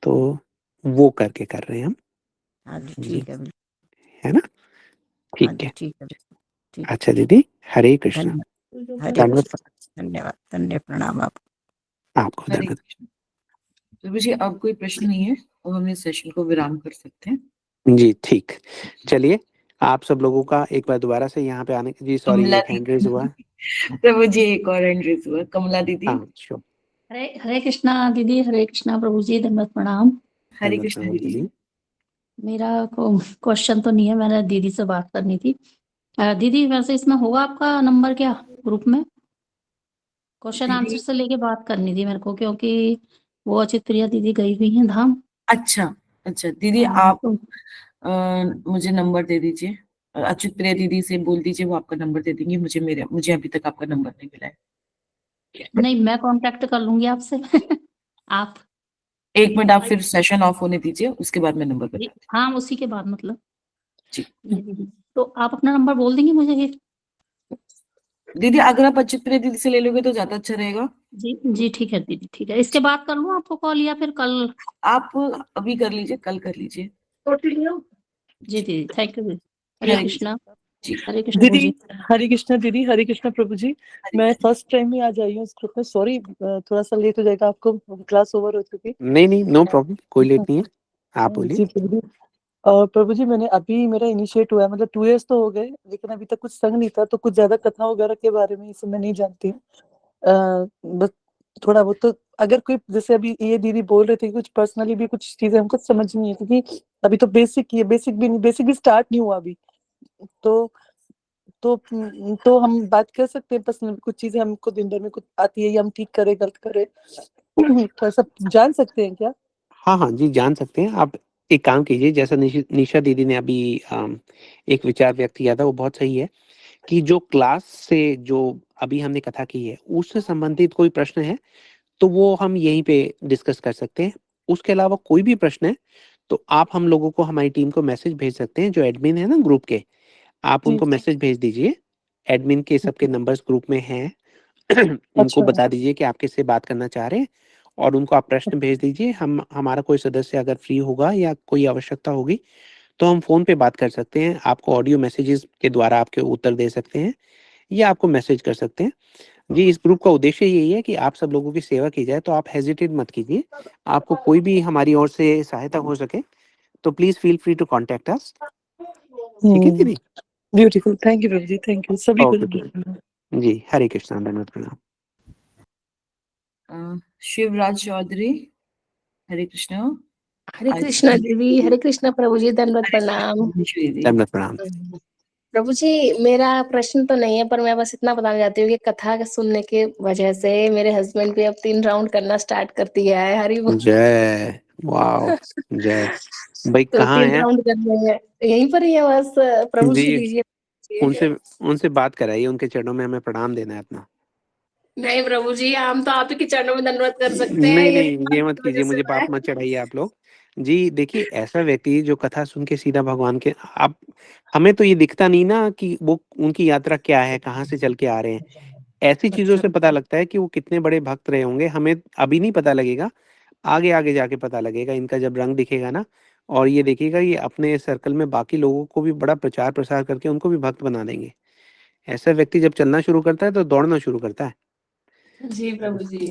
तो वो करके कर रहे हैं हम। हाँ जी, जी, ठीक है बिल्कुल। है ना? हाँ ठीक जी, है। ठीक है बिल्कुल, ठीक है। अच्छा दीदी, हरे कृष्णा। धन्यवाद, हरे दंडवत कृष्ण, धन्यवाद, धन्य प्रणाम आप। आपको हरे धन्यवाद। कृष्ण। तो मुझे अब कोई प्रश्न नहीं है और हम इस सेशन को विराम कर सकते हैं। जी, ठीक। चलिए, आप सब लोगों का एक बार दोबारा से यहाँ पे आने जी सॉरी कमला एक हैंड रेज़ हुआ है। दीदी प्रभु जी, एक और हैंड रेज़ हुआ। कमला दीदी। हाँ, श्योर। हरे हरे कृष्णा दीदी, हरे कृष्णा प्रभु जी, दंडवत प्रणाम। हरे दंडवत कृष्ण प्रणाम दीदी। दीदी। मेरा क्वेश्चन तो नहीं है, मैंने दीदी से बात करनी थी। दीदी वैसे इसमें होगा आपका नंबर क्या ग्रुप में? क्वेश्चन आंसर दीदी से लेके बात करनी थी मेरे को, क्योंकि वो अचित प्रिया दीदी गई हुई हैं धाम। अच्छा, अच्छा दीदी आप तो मुझे नंबर दे दीजिए। अच्युत प्रिया दीदी से बोल दीजिए, वो आपका नंबर दे देंगी। मुझे अभी तक आपका नंबर नहीं मिला है। नहीं, मैं कांटेक्ट कर लूंगी आपसे। आप 1 मिनट आप फिर सेशन ऑफ होने दीजिए, उसके बाद मैं नंबर बता दूँ। हाँ, उसी के बाद मतलब जी। जी दीदी, तो आप अपना नंबर बोल देंगे मुझे ये? दीदी अगर आप अच्युत प्रिया दीदी से ले लोगे तो ज्यादा अच्छा रहेगा। जी जी, ठीक है दीदी, ठीक है। इसके बाद कर लूँ आपको कॉल या फिर कल? आप अभी कर लीजिए, कल कर लीजिए। जी दीदी, थैंक यू दीदी। हरे हरे कृष्णा। जी। हरे कृष्ण प्रभु दीदी जी। हरे कृष्णा दीदी, हरे कृष्णा प्रभु जी। हरे मैं कृष्ण। फर्स्ट टाइम ही आज आई हूँ इस ग्रुप में, सॉरी थोड़ा सा लेट हो जाएगा, आपको क्लास ओवर हो चुकी। नहीं, नहीं, नो प्रॉब्लम, कोई लेट नहीं है। आप बोलिए। जी प्रभु जी। प्रभु जी, मैंने अभी मेरा इनिशिएट हुआ है, मतलब 2 इयर्स तो हो गए, लेकिन अभी तक कुछ संग नहीं था, तो कुछ ज्यादा कथा वगैरह के बारे में इसे मैं नहीं जानती हूँ। बस थोड़ा बहुत तो, अगर कोई जैसे अभी ये दीदी बोल रहे थे कि कुछ पर्सनली भी कुछ चीजें हमको समझ नहीं है, क्योंकि अभी तो बेसिक ये बेसिक भी स्टार्ट नहीं हुआ अभी। तो तो हम बात कर सकते हैं पर्सनल, कुछ चीजें हमको दिन भर में कुछ आती है या हम ठीक करें गलत करें, थोड़ा सा जान सकते हैं क्या? हाँ, हाँ जी, जान सकते हैं। आप एक काम कीजिए, जैसा निशा दीदी ने अभी एक विचार व्यक्त किया था, वो बहुत सही है कि जो क्लास से जो अभी हमने कथा की है, उससे संबंधित कोई प्रश्न है, तो वो हम यहीं पे डिस्कस कर सकते हैं। उसके अलावा कोई भी प्रश्न है, तो आप हम लोगों को, हमारी टीम को मैसेज भेज सकते हैं, जो एडमिन है ना ग्रुप के, आप जी उनको मैसेज भेज दीजिए एडमिन के सबके नंबर्स ग्रुप में हैं। उनको अच्छा। बता दीजिए कि आप किससे बात करना चाह रहे हैं और उनको आप प्रश्न भेज दीजिए। हमारा कोई सदस्य अगर फ्री होगा या कोई आवश्यकता होगी तो हम फ़ोन पे बात कर सकते हैं। आपको ऑडियो मैसेजेस के द्वारा आपके उत्तर दे सकते हैं या आपको मैसेज कर सकते हैं। जी, इस ग्रुप का उद्देश्य यही है कि आप सब लोगों की सेवा की जाए, तो आप हेजिटेट मत कीजिए। आपको कोई भी हमारी ओर से सहायता हो सके तो please feel free to contact us. ठीक है दीदी? Beautiful, thank you Prabhu ji, thank you सभी को। ओके जी, हरे कृष्णा, दंडवत प्रणाम। शिवराज चौधरी, हरे कृष्णा। हरे कृष्णा दीदी, हरे कृष्णा प्रभु जी, दंडवत प्रणाम। दंडवत प्रणाम। प्रभु जी, मेरा प्रश्न तो नहीं है, पर मैं बस इतना बताना चाहती हूँ कि कथा के सुनने के वजह से मेरे हस्बैंड भी अब 3 राउंड करना स्टार्ट कर दिया है। हरि बोल। जय, वाओ, जय। भाई तो कहाँ 3 हैं? राउंड कर रहे हैं, यहीं पर ही है बस। प्रभु जी, जी लीजिए। उनसे बात कराइए, उनके चरणों में हमें प्रणाम देना है अपना। नहीं प्रभु जी, हम तो आप ही के चरणों में दंडवत कर सकते हैं, नहीं, ये नहीं, ये मत कीजिए, मुझे पाप मत चढ़ाइए आप लोग। जी, देखिए ऐसा व्यक्ति जो कथा सुन के सीधा भगवान के आप हमें तो ये दिखता नहीं ना कि वो उनकी यात्रा क्या है, कहाँ से चल के आ रहे हैं। ऐसी चीज़ों से पता लगता है कि वो कितने बड़े भक्त रहे होंगे, हमें अभी नहीं पता लगेगा, आगे-आगे जाके पता लगेगा इनका जब रंग दिखेगा ना। और ये देखिएगा ये अपने सर्कल में बाकी लोगों को भी बड़ा प्रचार-प्रसार करके उनको भी भक्त बना देंगे। ऐसा व्यक्ति जब चलना शुरू करता है तो दौड़ना शुरू करता है। जी प्रभु जी।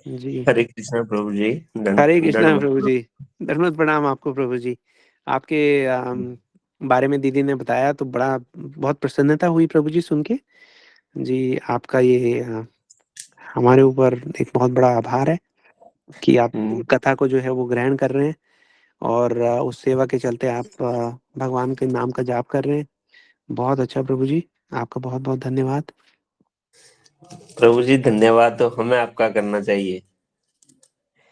जी। हरे कृष्णा प्रभु जी। हरे कृष्णा दंडवत। प्रभु जी। दंडवत प्रणाम आपको प्रभु जी। आपके बारे में दीदी ने बताया तो बड़ा बहुत प्रसन्नता हुई प्रभु जी सुन के। जी, आपका ये हमारे ऊपर एक बहुत बड़ा आभार है कि आप कथा को जो है वो ग्रहण कर रहे हैं और उस सेवा के चलते आप भगवान के नाम का जाप कर रहे हैं। बहुत अच्छा प्रभु जी, आपका बहुत-बहुत धन्यवाद। प्रभु जी धन्यवाद तो हमें आपका करना चाहिए।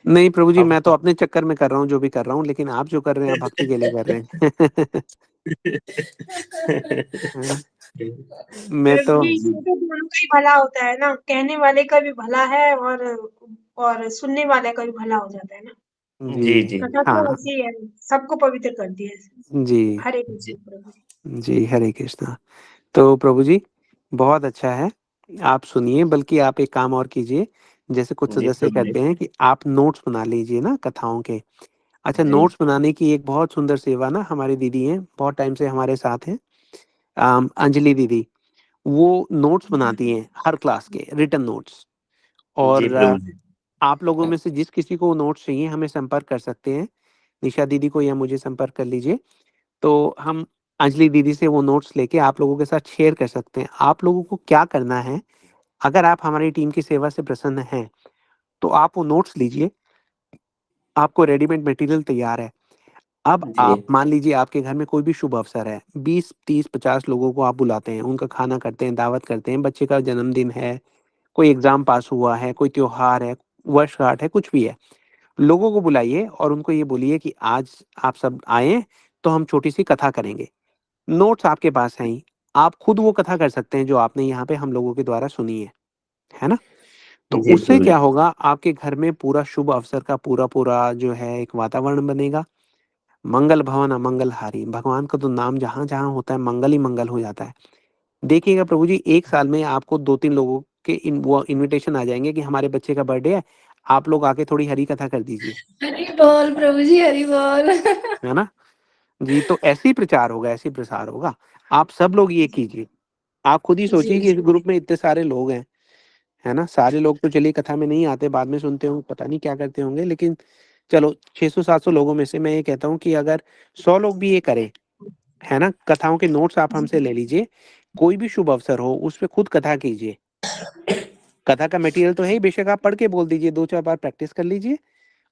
नहीं प्रभु जी, आप मैं तो अपने चक्कर में कर रहा हूँ जो भी कर रहा हूँ, लेकिन आप जो कर रहे हैं आप भक्ति के लिए कर रहे हैं। हाँ, मैं प्रभु तो जी, इसमें तो दोनों का ही भला होता है ना, कहने वाले का भी भला है और सुनने वाले का भी भला हो जाता है ना। जी जी, जी कथा तो हाँ, ऐसी है, सबको पवित्र करती है। जी, हरे जी कृष्ण प्रभु जी। जी, हरे कृष्णा। तो प्रभु जी, बहुत अच्छा है, आप सुनिए बल्कि आप एक काम और कीजिए, जैसे कुछ जी सदस्य प्रभु जी। करते हैं कि आप नोट्स बना लीजिए ना कथाओं के। अच्छा, जी नोट्स बनाने की एक बहुत सुंदर सेवा ना हमारी दीदी हैं, बहुत टाइम से हमारे साथ हैं, अंजलि दीदी। वो नोट्स बनाती हैं हर क्लास के, रिटन नोट्स। जी और प्रभु जी। आप लोगों में से जिस किसी को नोट्स चाहिए हमें संपर्क कर सकते हैं। निशा दीदी को या मुझे संपर्क कर लीजिए, तो हम अंजलि दीदी से वो नोट्स लेके आप लोगों के साथ शेयर कर सकते हैं। आप लोगों को क्या करना है, अगर आप हमारी टीम की सेवा से प्रसन्न हैं, तो आप वो नोट्स लीजिए, आपको रेडीमेड मटेरियल तैयार है। अब जी आप मान लीजिए आपके घर में कोई भी शुभ अवसर है, 20, 30, 50 लोगों को आप बुलाते हैं, उनका खाना करते हैं, दावत करते हैं, बच्चे का जन्मदिन है, कोई एग्ज़ाम पास हुआ है, कोई त्योहार है, वर्षगांठ है, कुछ भी है। लोगों को बुलाइए और उनको ये बोलिए कि आज आप सब आएँ, तो हम छोटी-सी कथा करेंगे। नोट्स आपके पास हैं ही, आप खुद वो कथा कर सकते हैं जो आपने यहाँ पे हम लोगों के द्वारा सुनी है ना? तो जी उससे प्रभु जी। क्या होगा, आपके घर में पूरा शुभ अवसर का पूरा-पूरा जो है एक वातावरण बनेगा। मंगल भवन अमंगल हारी, भगवान का तो नाम जहाँ-जहाँ होता है मंगल ही मंगल हो जाता है। देखिएगा प्रभु जी, 1 साल में आपको 2-3 लोगों के वो इन्विटेशन आ जाएँगे कि हमारे बच्चे का बर्थडे है, आप लोग आके थोड़ी हरी कथा कर दीजिए, हरि बोल प्रभु जी, हरि बोल। है ना? जी, तो ऐसे ही प्रचार होगा, ऐसे ही प्रसार होगा। आप सब लोग ये कीजिए। आप खुद ही जी सोचिए कि इस जी ग्रुप में इतने सारे लोग हैं, है ना? सारे लोग तो चलिए कथा में नहीं आते, बाद में सुनते होंगे, पता नहीं क्या करते होंगे, लेकिन चलो 600-700 लोगों में से मैं ये कहता हूँ कि अगर 100 लोग भी ये करें, है ना? कथाओं के नोट्स आप हमसे ले लीजिए, कोई भी शुभ अवसर हो, उस पे खुद कथा कीजिए। कथा का मटेरियल तो है ही, बेशक आप पढ़ के बोल दीजिए, 2-4 बार प्रैक्टिस कर लीजिए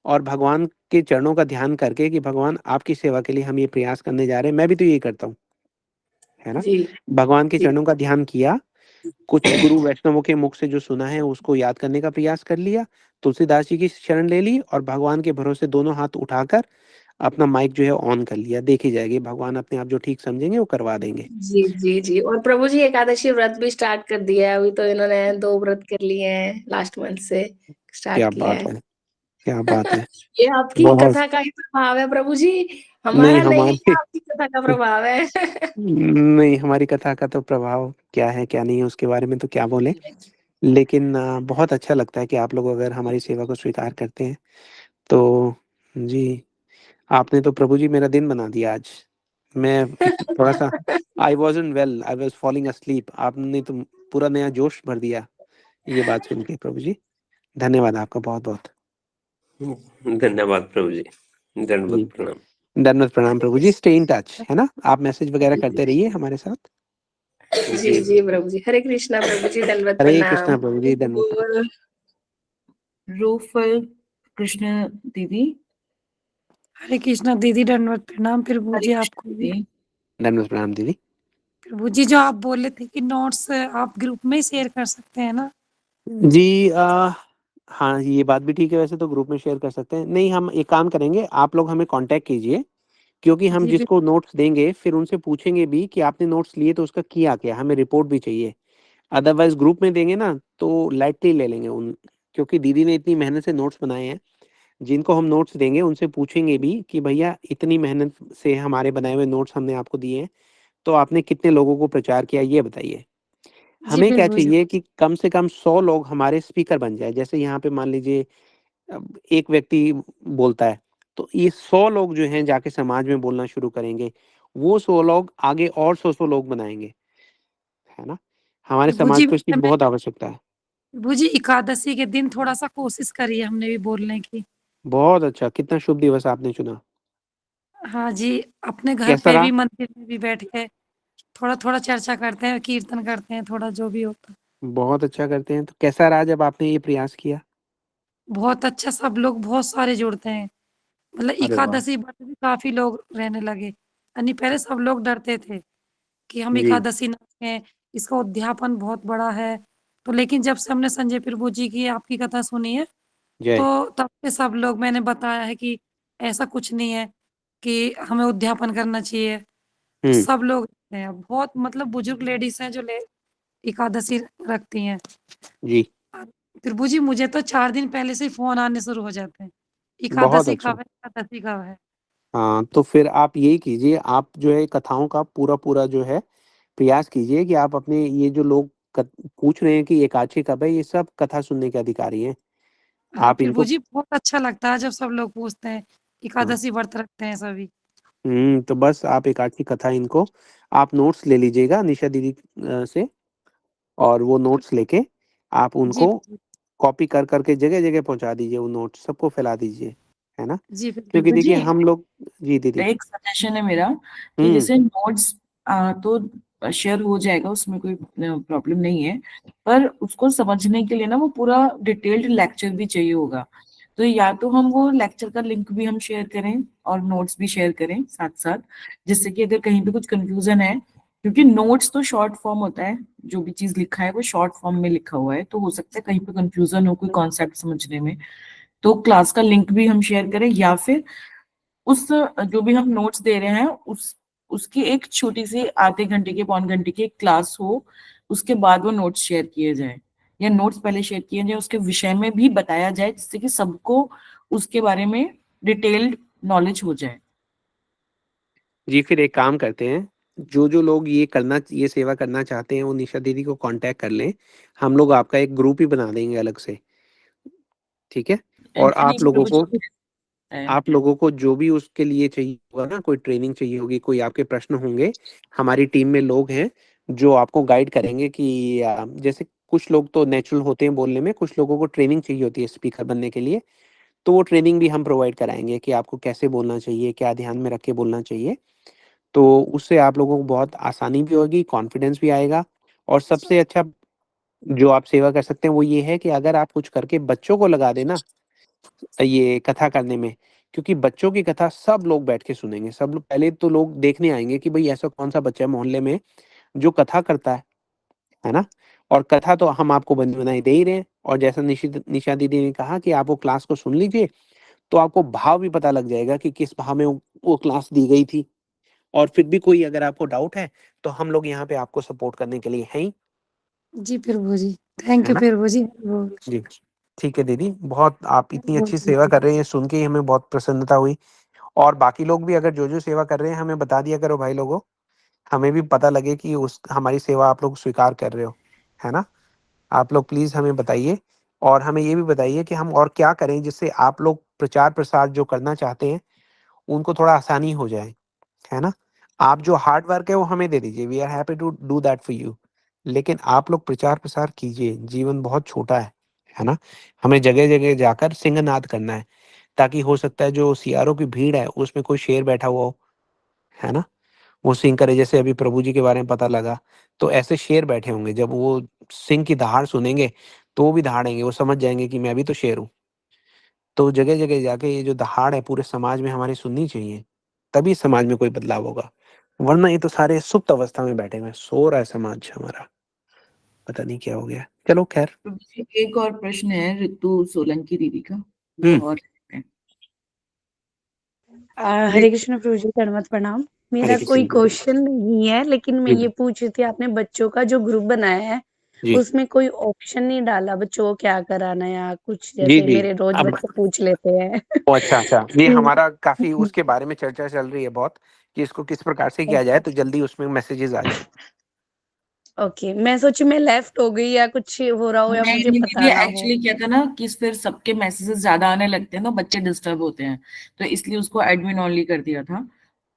और भगवान के चरणों का ध्यान करके कि भगवान आपकी सेवा के लिए हम ये प्रयास करने जा रहे हैं। मैं भी तो यही करता हूँ, है ना? जी भगवान के जी चरणों का ध्यान किया, कुछ गुरु वैष्णवों के मुख से जो सुना है उसको याद करने का प्रयास कर लिया, तुलसीदास जी की शरण ले ली और भगवान के भरोसे दोनों हाथ उठाकर अपना माइक जो है ऑन कर लिया। देखी जाएगी, भगवान अपने आप जो ठीक समझेंगे वो करवा देंगे। जी जी जी। और प्रभु जी एकादशी व्रत भी स्टार्ट कर दिया है, अभी तो इन्होंने 2 व्रत कर लिए हैं, लास्ट मंथ से स्टार्ट क्या किया बात है। है! क्या बात है! ये आपकी बहुत कथा का ही प्रभाव है प्रभु जी। हमारा नहीं है, हमारी आपकी कथा का प्रभाव है। नहीं, हमारी कथा का तो प्रभाव क्या है, क्या नहीं है, उसके बारे में तो क्या बोलें। लेकिन बहुत अच्छा लगता है कि आप लोग अगर हमारी सेवा को स्वीकार करते हैं, तो जी, आपने तो प्रभु जी मेरा दिन बना दिया आज। मैं थोड़ा-सा I wasn't well, I was falling asleep. आपने तो पूरा नया जोश भर दिया, ये बात सुन के प्रभु जी। धन्यवाद आपका बहुत-बहुत। धन्यवाद प्रभु जी। दंडवत जी, प्रणाम। दंडवत प्रणाम प्रभु जी। स्टे इन टच, है ना? आप मैसेज वगैरह करते रहिए हमारे साथ। जी, जी प्रभु जी। हरे कृष्णा प्रभु जी, दंडवत हरे प्रणाम। कृष्णा प्रभु जी, दंडवत प्रणाम। रूफल कृष्ण दीदी। हरे कृष्णा दीदी, दंडवत प्रणाम प्रभु हरे जी कृष्ण आपको भी। दीदी। दंडवत प्रणाम दीदी। प्रभु जी, जो आप बोल रहे थे कि नोट्स आप ग्रुप में ही शेयर कर सकते हैं ना? जी हाँ, ये बात भी ठीक है, वैसे तो ग्रुप में शेयर कर सकते हैं। नहीं, हम एक काम करेंगे, आप लोग हमें कॉन्टैक्ट कीजिए, क्योंकि हम जी, जिसको नोट्स देंगे फिर उनसे पूछेंगे भी कि आपने नोट्स लिए तो उसका किया क्या? हमें रिपोर्ट भी चाहिए। अदरवाइज़ ग्रुप में देंगे ना तो लाइटली ले लेंगे उन, क्योंकि दीदी ने इतनी मेहनत से नोट्स बनाए हैं। जिनको हम नोट्स देंगे उनसे पूछेंगे भी कि भैया इतनी मेहनत से हमारे बनाए हुए नोट्स हमने आपको दिए हैं, तो आपने कितने लोगों को प्रचार किया ये बताइए। जी हमें क्या प्रभु जी। चाहिए कि कम से कम 100 लोग हमारे स्पीकर बन जाए। जैसे यहाँ पे मान लीजिए अब एक व्यक्ति बोलता है, तो ये 100 लोग जो हैं जाके समाज में बोलना शुरू करेंगे। वो 100 लोग आगे और 100-100 लोग बनाएँगे, है ना? हमारे प्रभु समाज जी, को इसकी वैसे मैं बहुत आवश्यकता है। प्रभु जी, एकादशी के दिन थोड़ा-सा कोशिश करी है हमने भी बोलने की। बहुत अच्छा, कितना शुभ दिवस आपने चुना। हाँ जी, अपने घर कैसा पे रहा? भी मंदिर में भी बैठ के थोड़ा-थोड़ा चर्चा करते हैं, कीर्तन करते हैं, थोड़ा जो भी होता है। बहुत अच्छा करते हैं, तो कैसा रहा जब आपने ये प्रयास किया? बहुत अच्छा, सब लोग बहुत सारे जुड़ते हैं। मतलब अरे वाह! एकादशी व्रत भी काफ़ी लोग रहने लगे। यानी पहले सब लोग डरते थे कि हम जी, एकादशी न रखें, इसका उद्यापन बहुत बड़ा है। तो लेकिन जब से हमने संजय प्रभु जी की आपकी कथा सुनी है, जय। तो तब से सब लोग, मैंने बताया है कि ऐसा कुछ नहीं है कि हमें उद्यापन करना चाहिए। तो हुँ, सब लोग हैं, बहुत मतलब बुजुर्ग लेडीज़ हैं जो ले एकादशी रखती हैं। जी, अ, प्रभु जी, मुझे तो 4 दिन पहले से ही फ़ोन आने शुरू हो जाते हैं। बहुत एकादशी अच्छा। कब है, एकादशी कब है? हाँ, तो फिर आप यही कीजिए, आप जो है कथाओं का पूरा-पूरा जो है प्रयास कीजिए कि आप अपने ये जो लोग कत पूछ रहे हैं कि एकादशी कब है, ये सब कथा सुनने के अधिकारी हैं। हाँ, आप प्रभु इनको जी, बहुत अच्छा लगता है जब सब लोग पूछते हैं, हाँ, एकादशी व्रत रखते हैं सभी। तो बस आप एकादशी कथा इनको आप नोट्स ले लीजिएगा निशा दीदी से, और वो नोट्स लेके आप जी, उनको जी, कॉपी कर के जगह-जगह पहुँचा दीजिए, वो नोट्स सबको फैला दीजिए, है ना? जी क्योंकि प्रभु देखिए जी, हम लोग जी दीदी। एक सजेशन है मेरा कि हुँ, जैसे नोट्स तो शेयर हो जाएगा, उसमें कोई प्रॉब्लम नहीं है, पर उसको समझने के लिए ना वो पूरा डिटेल्ड लेक्चर भी चाहिए होगा। तो या तो हम वो लेक्चर का लिंक भी हम शेयर करें और नोट्स भी शेयर करें साथ साथ, जिससे कि अगर कहीं पे कुछ कंफ्यूजन है, क्योंकि नोट्स तो शॉर्ट फॉर्म होता है, जो भी चीज लिखा है वो शॉर्ट फॉर्म में लिखा हुआ है, तो हो सकता है कहीं पे कंफ्यूजन हो कोई कॉन्सेप्ट समझने में, तो क्लास का लिंक भी हम शेयर करें, या फिर उस जो भी हम नोट्स दे रहे हैं उसकी एक छोटी सी आधे घंटे की पौन घंटे की क्लास हो, उसके बाद वो नोट्स शेयर किए जाए, या नोट्स पहले शेयर किए जाए, उसके विषय में भी बताया जाए, जिससे कि सबको उसके बारे में डिटेल्ड नॉलेज हो जाए। जी फिर एक काम करते हैं, जो लोग ये सेवा करना चाहते हैं वो निशा दीदी को कॉन्टैक्ट कर लें। हम लोग आपका एक ग्रुप ही बना देंगे अलग से, ठीक है? और नहीं नहीं प्रभु जी भी है। आप लोगों को जो भी उसके लिए चाहिए होगा ना, कोई ट्रेनिंग चाहिए होगी, कोई आपके प्रश्न होंगे, हमारी टीम में लोग हैं जो आपको गाइड करेंगे कि जैसे कुछ लोग तो नेचुरल होते हैं बोलने में, कुछ लोगों को ट्रेनिंग चाहिए होती है स्पीकर बनने के लिए, तो वो ट्रेनिंग भी हम प्रोवाइड कराएँगे कि आपको कैसे बोलना चाहिए, क्या ध्यान में रख के बोलना चाहिए। तो उससे आप लोगों को बहुत आसानी भी होगी, कॉन्फिडेंस भी आएगा, और सबसे अच्छा जो आप सेवा कर सकते हैं वो ये है कि अगर आप कुछ करके बच्चों को लगा दें ना ये कथा करने में, क्योंकि बच्चों की कथा सब लोग बैठ के सुनेंगे। सब लोग पहले तो लोग देखने आएँगे कि भई ऐसा कौन-सा बच्चा है मोहल्ले में जो कथा करता है ना? और कथा तो हम आपको बनी-बनाई दे ही रहे हैं, और जैसा निशा दीदी ने कहा कि आप वो क्लास को सुन लीजिए, तो आपको भाव भी पता लग जाएगा कि किस भाव में वो क्लास दी गई थी। और फिर भी कोई अगर आपको डाउट है, तो हम लोग यहाँ पे आपको सपोर्ट करने के लिए हैं ही, जी प्रभु जी, थैंक है यू ना? प्रभु जी। बोल जी, ठीक है दीदी, बहुत आप इतनी अच्छी सेवा बोल- कर रही हैं, सुन के ही हमें बहुत प्रसन्नता हुई। और बाकी लोग भी अगर जो सेवा कर रहे हैं हमें बता दिया करो भाई लोगों, हमें भी पता लगे कि उस हमारी सेवा आप लोग स्वीकार कर रहे हो, है ना? आप लोग प्लीज हमें बताइए, और हमें ये भी बताइए कि हम और क्या करें जिससे आप लोग प्रचार प्रसार जो करना चाहते हैं उनको थोड़ा आसानी हो जाए, है ना? आप जो हार्ड वर्क है वो हमें दे दीजिए, we are happy to do that for you. लेकिन आप लोग प्रचार प्रसार कीजिए, जीवन बहुत छोटा है ना? हमें जगह जगह जाकर सिंहनाद करना है, ताकि हो सकता है जो सीआरओ की भीड़ है उसमें कोई शेर बैठा हुआ हो, है ना? वो सिंह करे, जैसे अभी प्रभु जी के बारे में पता लगा, तो ऐसे शेर बैठे होंगे, जब वो सिंह की दहाड़ सुनेंगे तो वो भी दहाड़ेंगे, वो समझ जाएंगे कि मैं भी तो शेर हूँ। तो जगह जगह जाके ये जो दहाड़ है पूरे समाज में हमारी सुननी चाहिए, तभी समाज में कोई बदलाव होगा, वरना ये तो सारे सुप्त अवस्था में बैठे हुए हैं, सो रहा है समाज हमारा, पता नहीं क्या हो गया। चलो खैर। प्रभु जी, एक और प्रश्न है ऋतु सोलंकी दीदी का, वो हम्म। और लेते हैं। हरे कृष्ण प्रभु जी, दंडवत प्रणाम। हरे मेरा कोई कृष्ण। क्वेश्चन नहीं है, लेकिन मैं जी ये पूछ रही थी, आपने बच्चों का जो ग्रुप बनाया है जी उसमें कोई ऑप्शन नहीं डाला बच्चों को क्या कराना या कुछ, जी जैसे जी। मेरे रोज अब बच्चे पूछ लेते हैं। ओ अच्छा अच्छा, ये हमारा काफी उसके बारे में चर्चा चल रही है बहुत, कि इसको किस प्रकार से किया जाए तो जल्दी उसमें मैसेजेस आ जाए। ओके, मैं सोची मैं लेफ्ट हो गई या कुछ हो रहा हो या नहीं मुझे नहीं पता दीदी, ना हो। एक्चुअली क्या था ना कि फिर सबके मैसेजेस ज्यादा आने लगते हैं ना, बच्चे डिस्टर्ब होते हैं, तो इसलिए उसको एडमिन ओनली कर दिया था।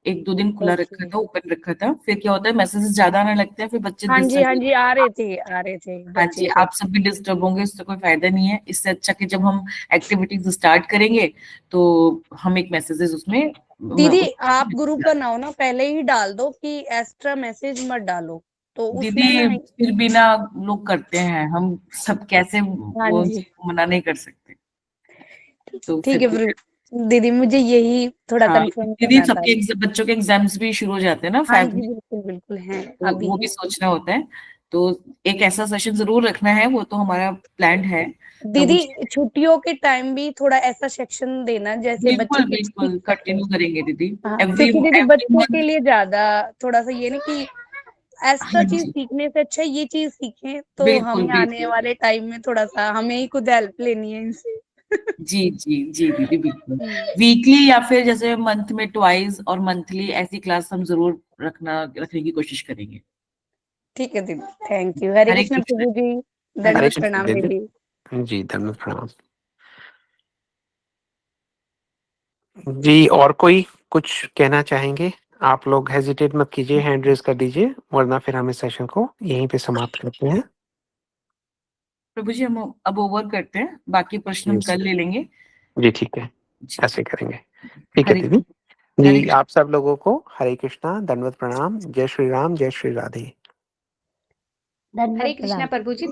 एक दो दिन खुला रखा ओके। था, ओपन रखा था, फिर क्या होता है मैसेजेस ज्यादा आने लगते हैं, फिर बच्चे हाँ जी, हाँ डिस्टर्ब। जी, आ रहे थे हाँ जी, बच्चे तो। आप सब भी डिस्टर्ब होंगे, इससे कोई फायदा नहीं है। इससे अच्छा कि जब हम एक्टिविटीज स्टार्ट करेंगे तो हम एक मैसेजेस उसमें दीदी आप ग्रुप बनाओ ना, पहले ही डाल दो कि एक्स्ट्रा मैसेज मत डालो, तो दीदी उसमें ना। फिर भी ना लोग करते हैं, हम सब कैसे हाँ वो जी, मना नहीं कर सकते, तो ठीक फिर है फिर दीदी, मुझे यही थोड़ा हाँ कंफर्म दीदी, करना था। सबके बच्चों के एग्जाम्स भी शुरू हो जाते हैं ना हाँ 5 जी, में, बिल्कुल बिल्कुल है तो अभी। वो भी सोचना होता है। तो एक ऐसा सेशन जरूर रखना है, वो तो हमारा प्लान है प्रभु जी। दीदी छुट्टियों के टाइम भी थोड़ा ऐसा सेक्शन देना जैसे बच्चे बिल्कुल कुछ सीख बिल्कुल सके। कंटिन्यू करेंगे दीदी। हाँ, एवरी क्योंकि दीदी एवरी बच्चों के मंथ। लिए ज्यादा थोड़ा सा ये ना कि एक्स्ट्रा हाँ चीज जी, सीखने से अच्छा ये चीज सीखें, तो बिल्कुल हमें आने बिल्कुल। वाले टाइम में थोड़ा सा हमें ही खुद हेल्प लेनी है इनसे। जी जी जी दीदी, बिल्कुल। वीकली या फिर जैसे मंथ में ट्वाइस और मंथली ऐसी क्लास हम जरूर रखने की कोशिश करेंगे। ठीक है दीदी, थैंक यू। हरे हरे कृष्ण कृष्ण। प्रभु जी, हरे हरे दंडवत कृष्ण। कृष्ण प्रणाम दीदी। दीदी। जी धन्यवाद, प्रणाम। जी, और कोई कुछ कहना चाहेंगे? आप लोग हेजिटेट मत कीजिए, हैंड रेज कर दीजिए, वरना फिर हम इस सेशन को यहीं पे समाप्त करते हैं। प्रभु जी, हम अब ओवर करते हैं, बाकी प्रश्न हम Yes. कल ले लेंगे। जी ठीक है, जी। ऐसे करेंगे। ठीक है हरे दीदी। हरे जी, कृष्ण। आप सब लोगों को हरे कृष्णा, दंडवत प्रणाम, जय श्री राम, जय श्री राधे। हरे कृष्णा प्रभु जी।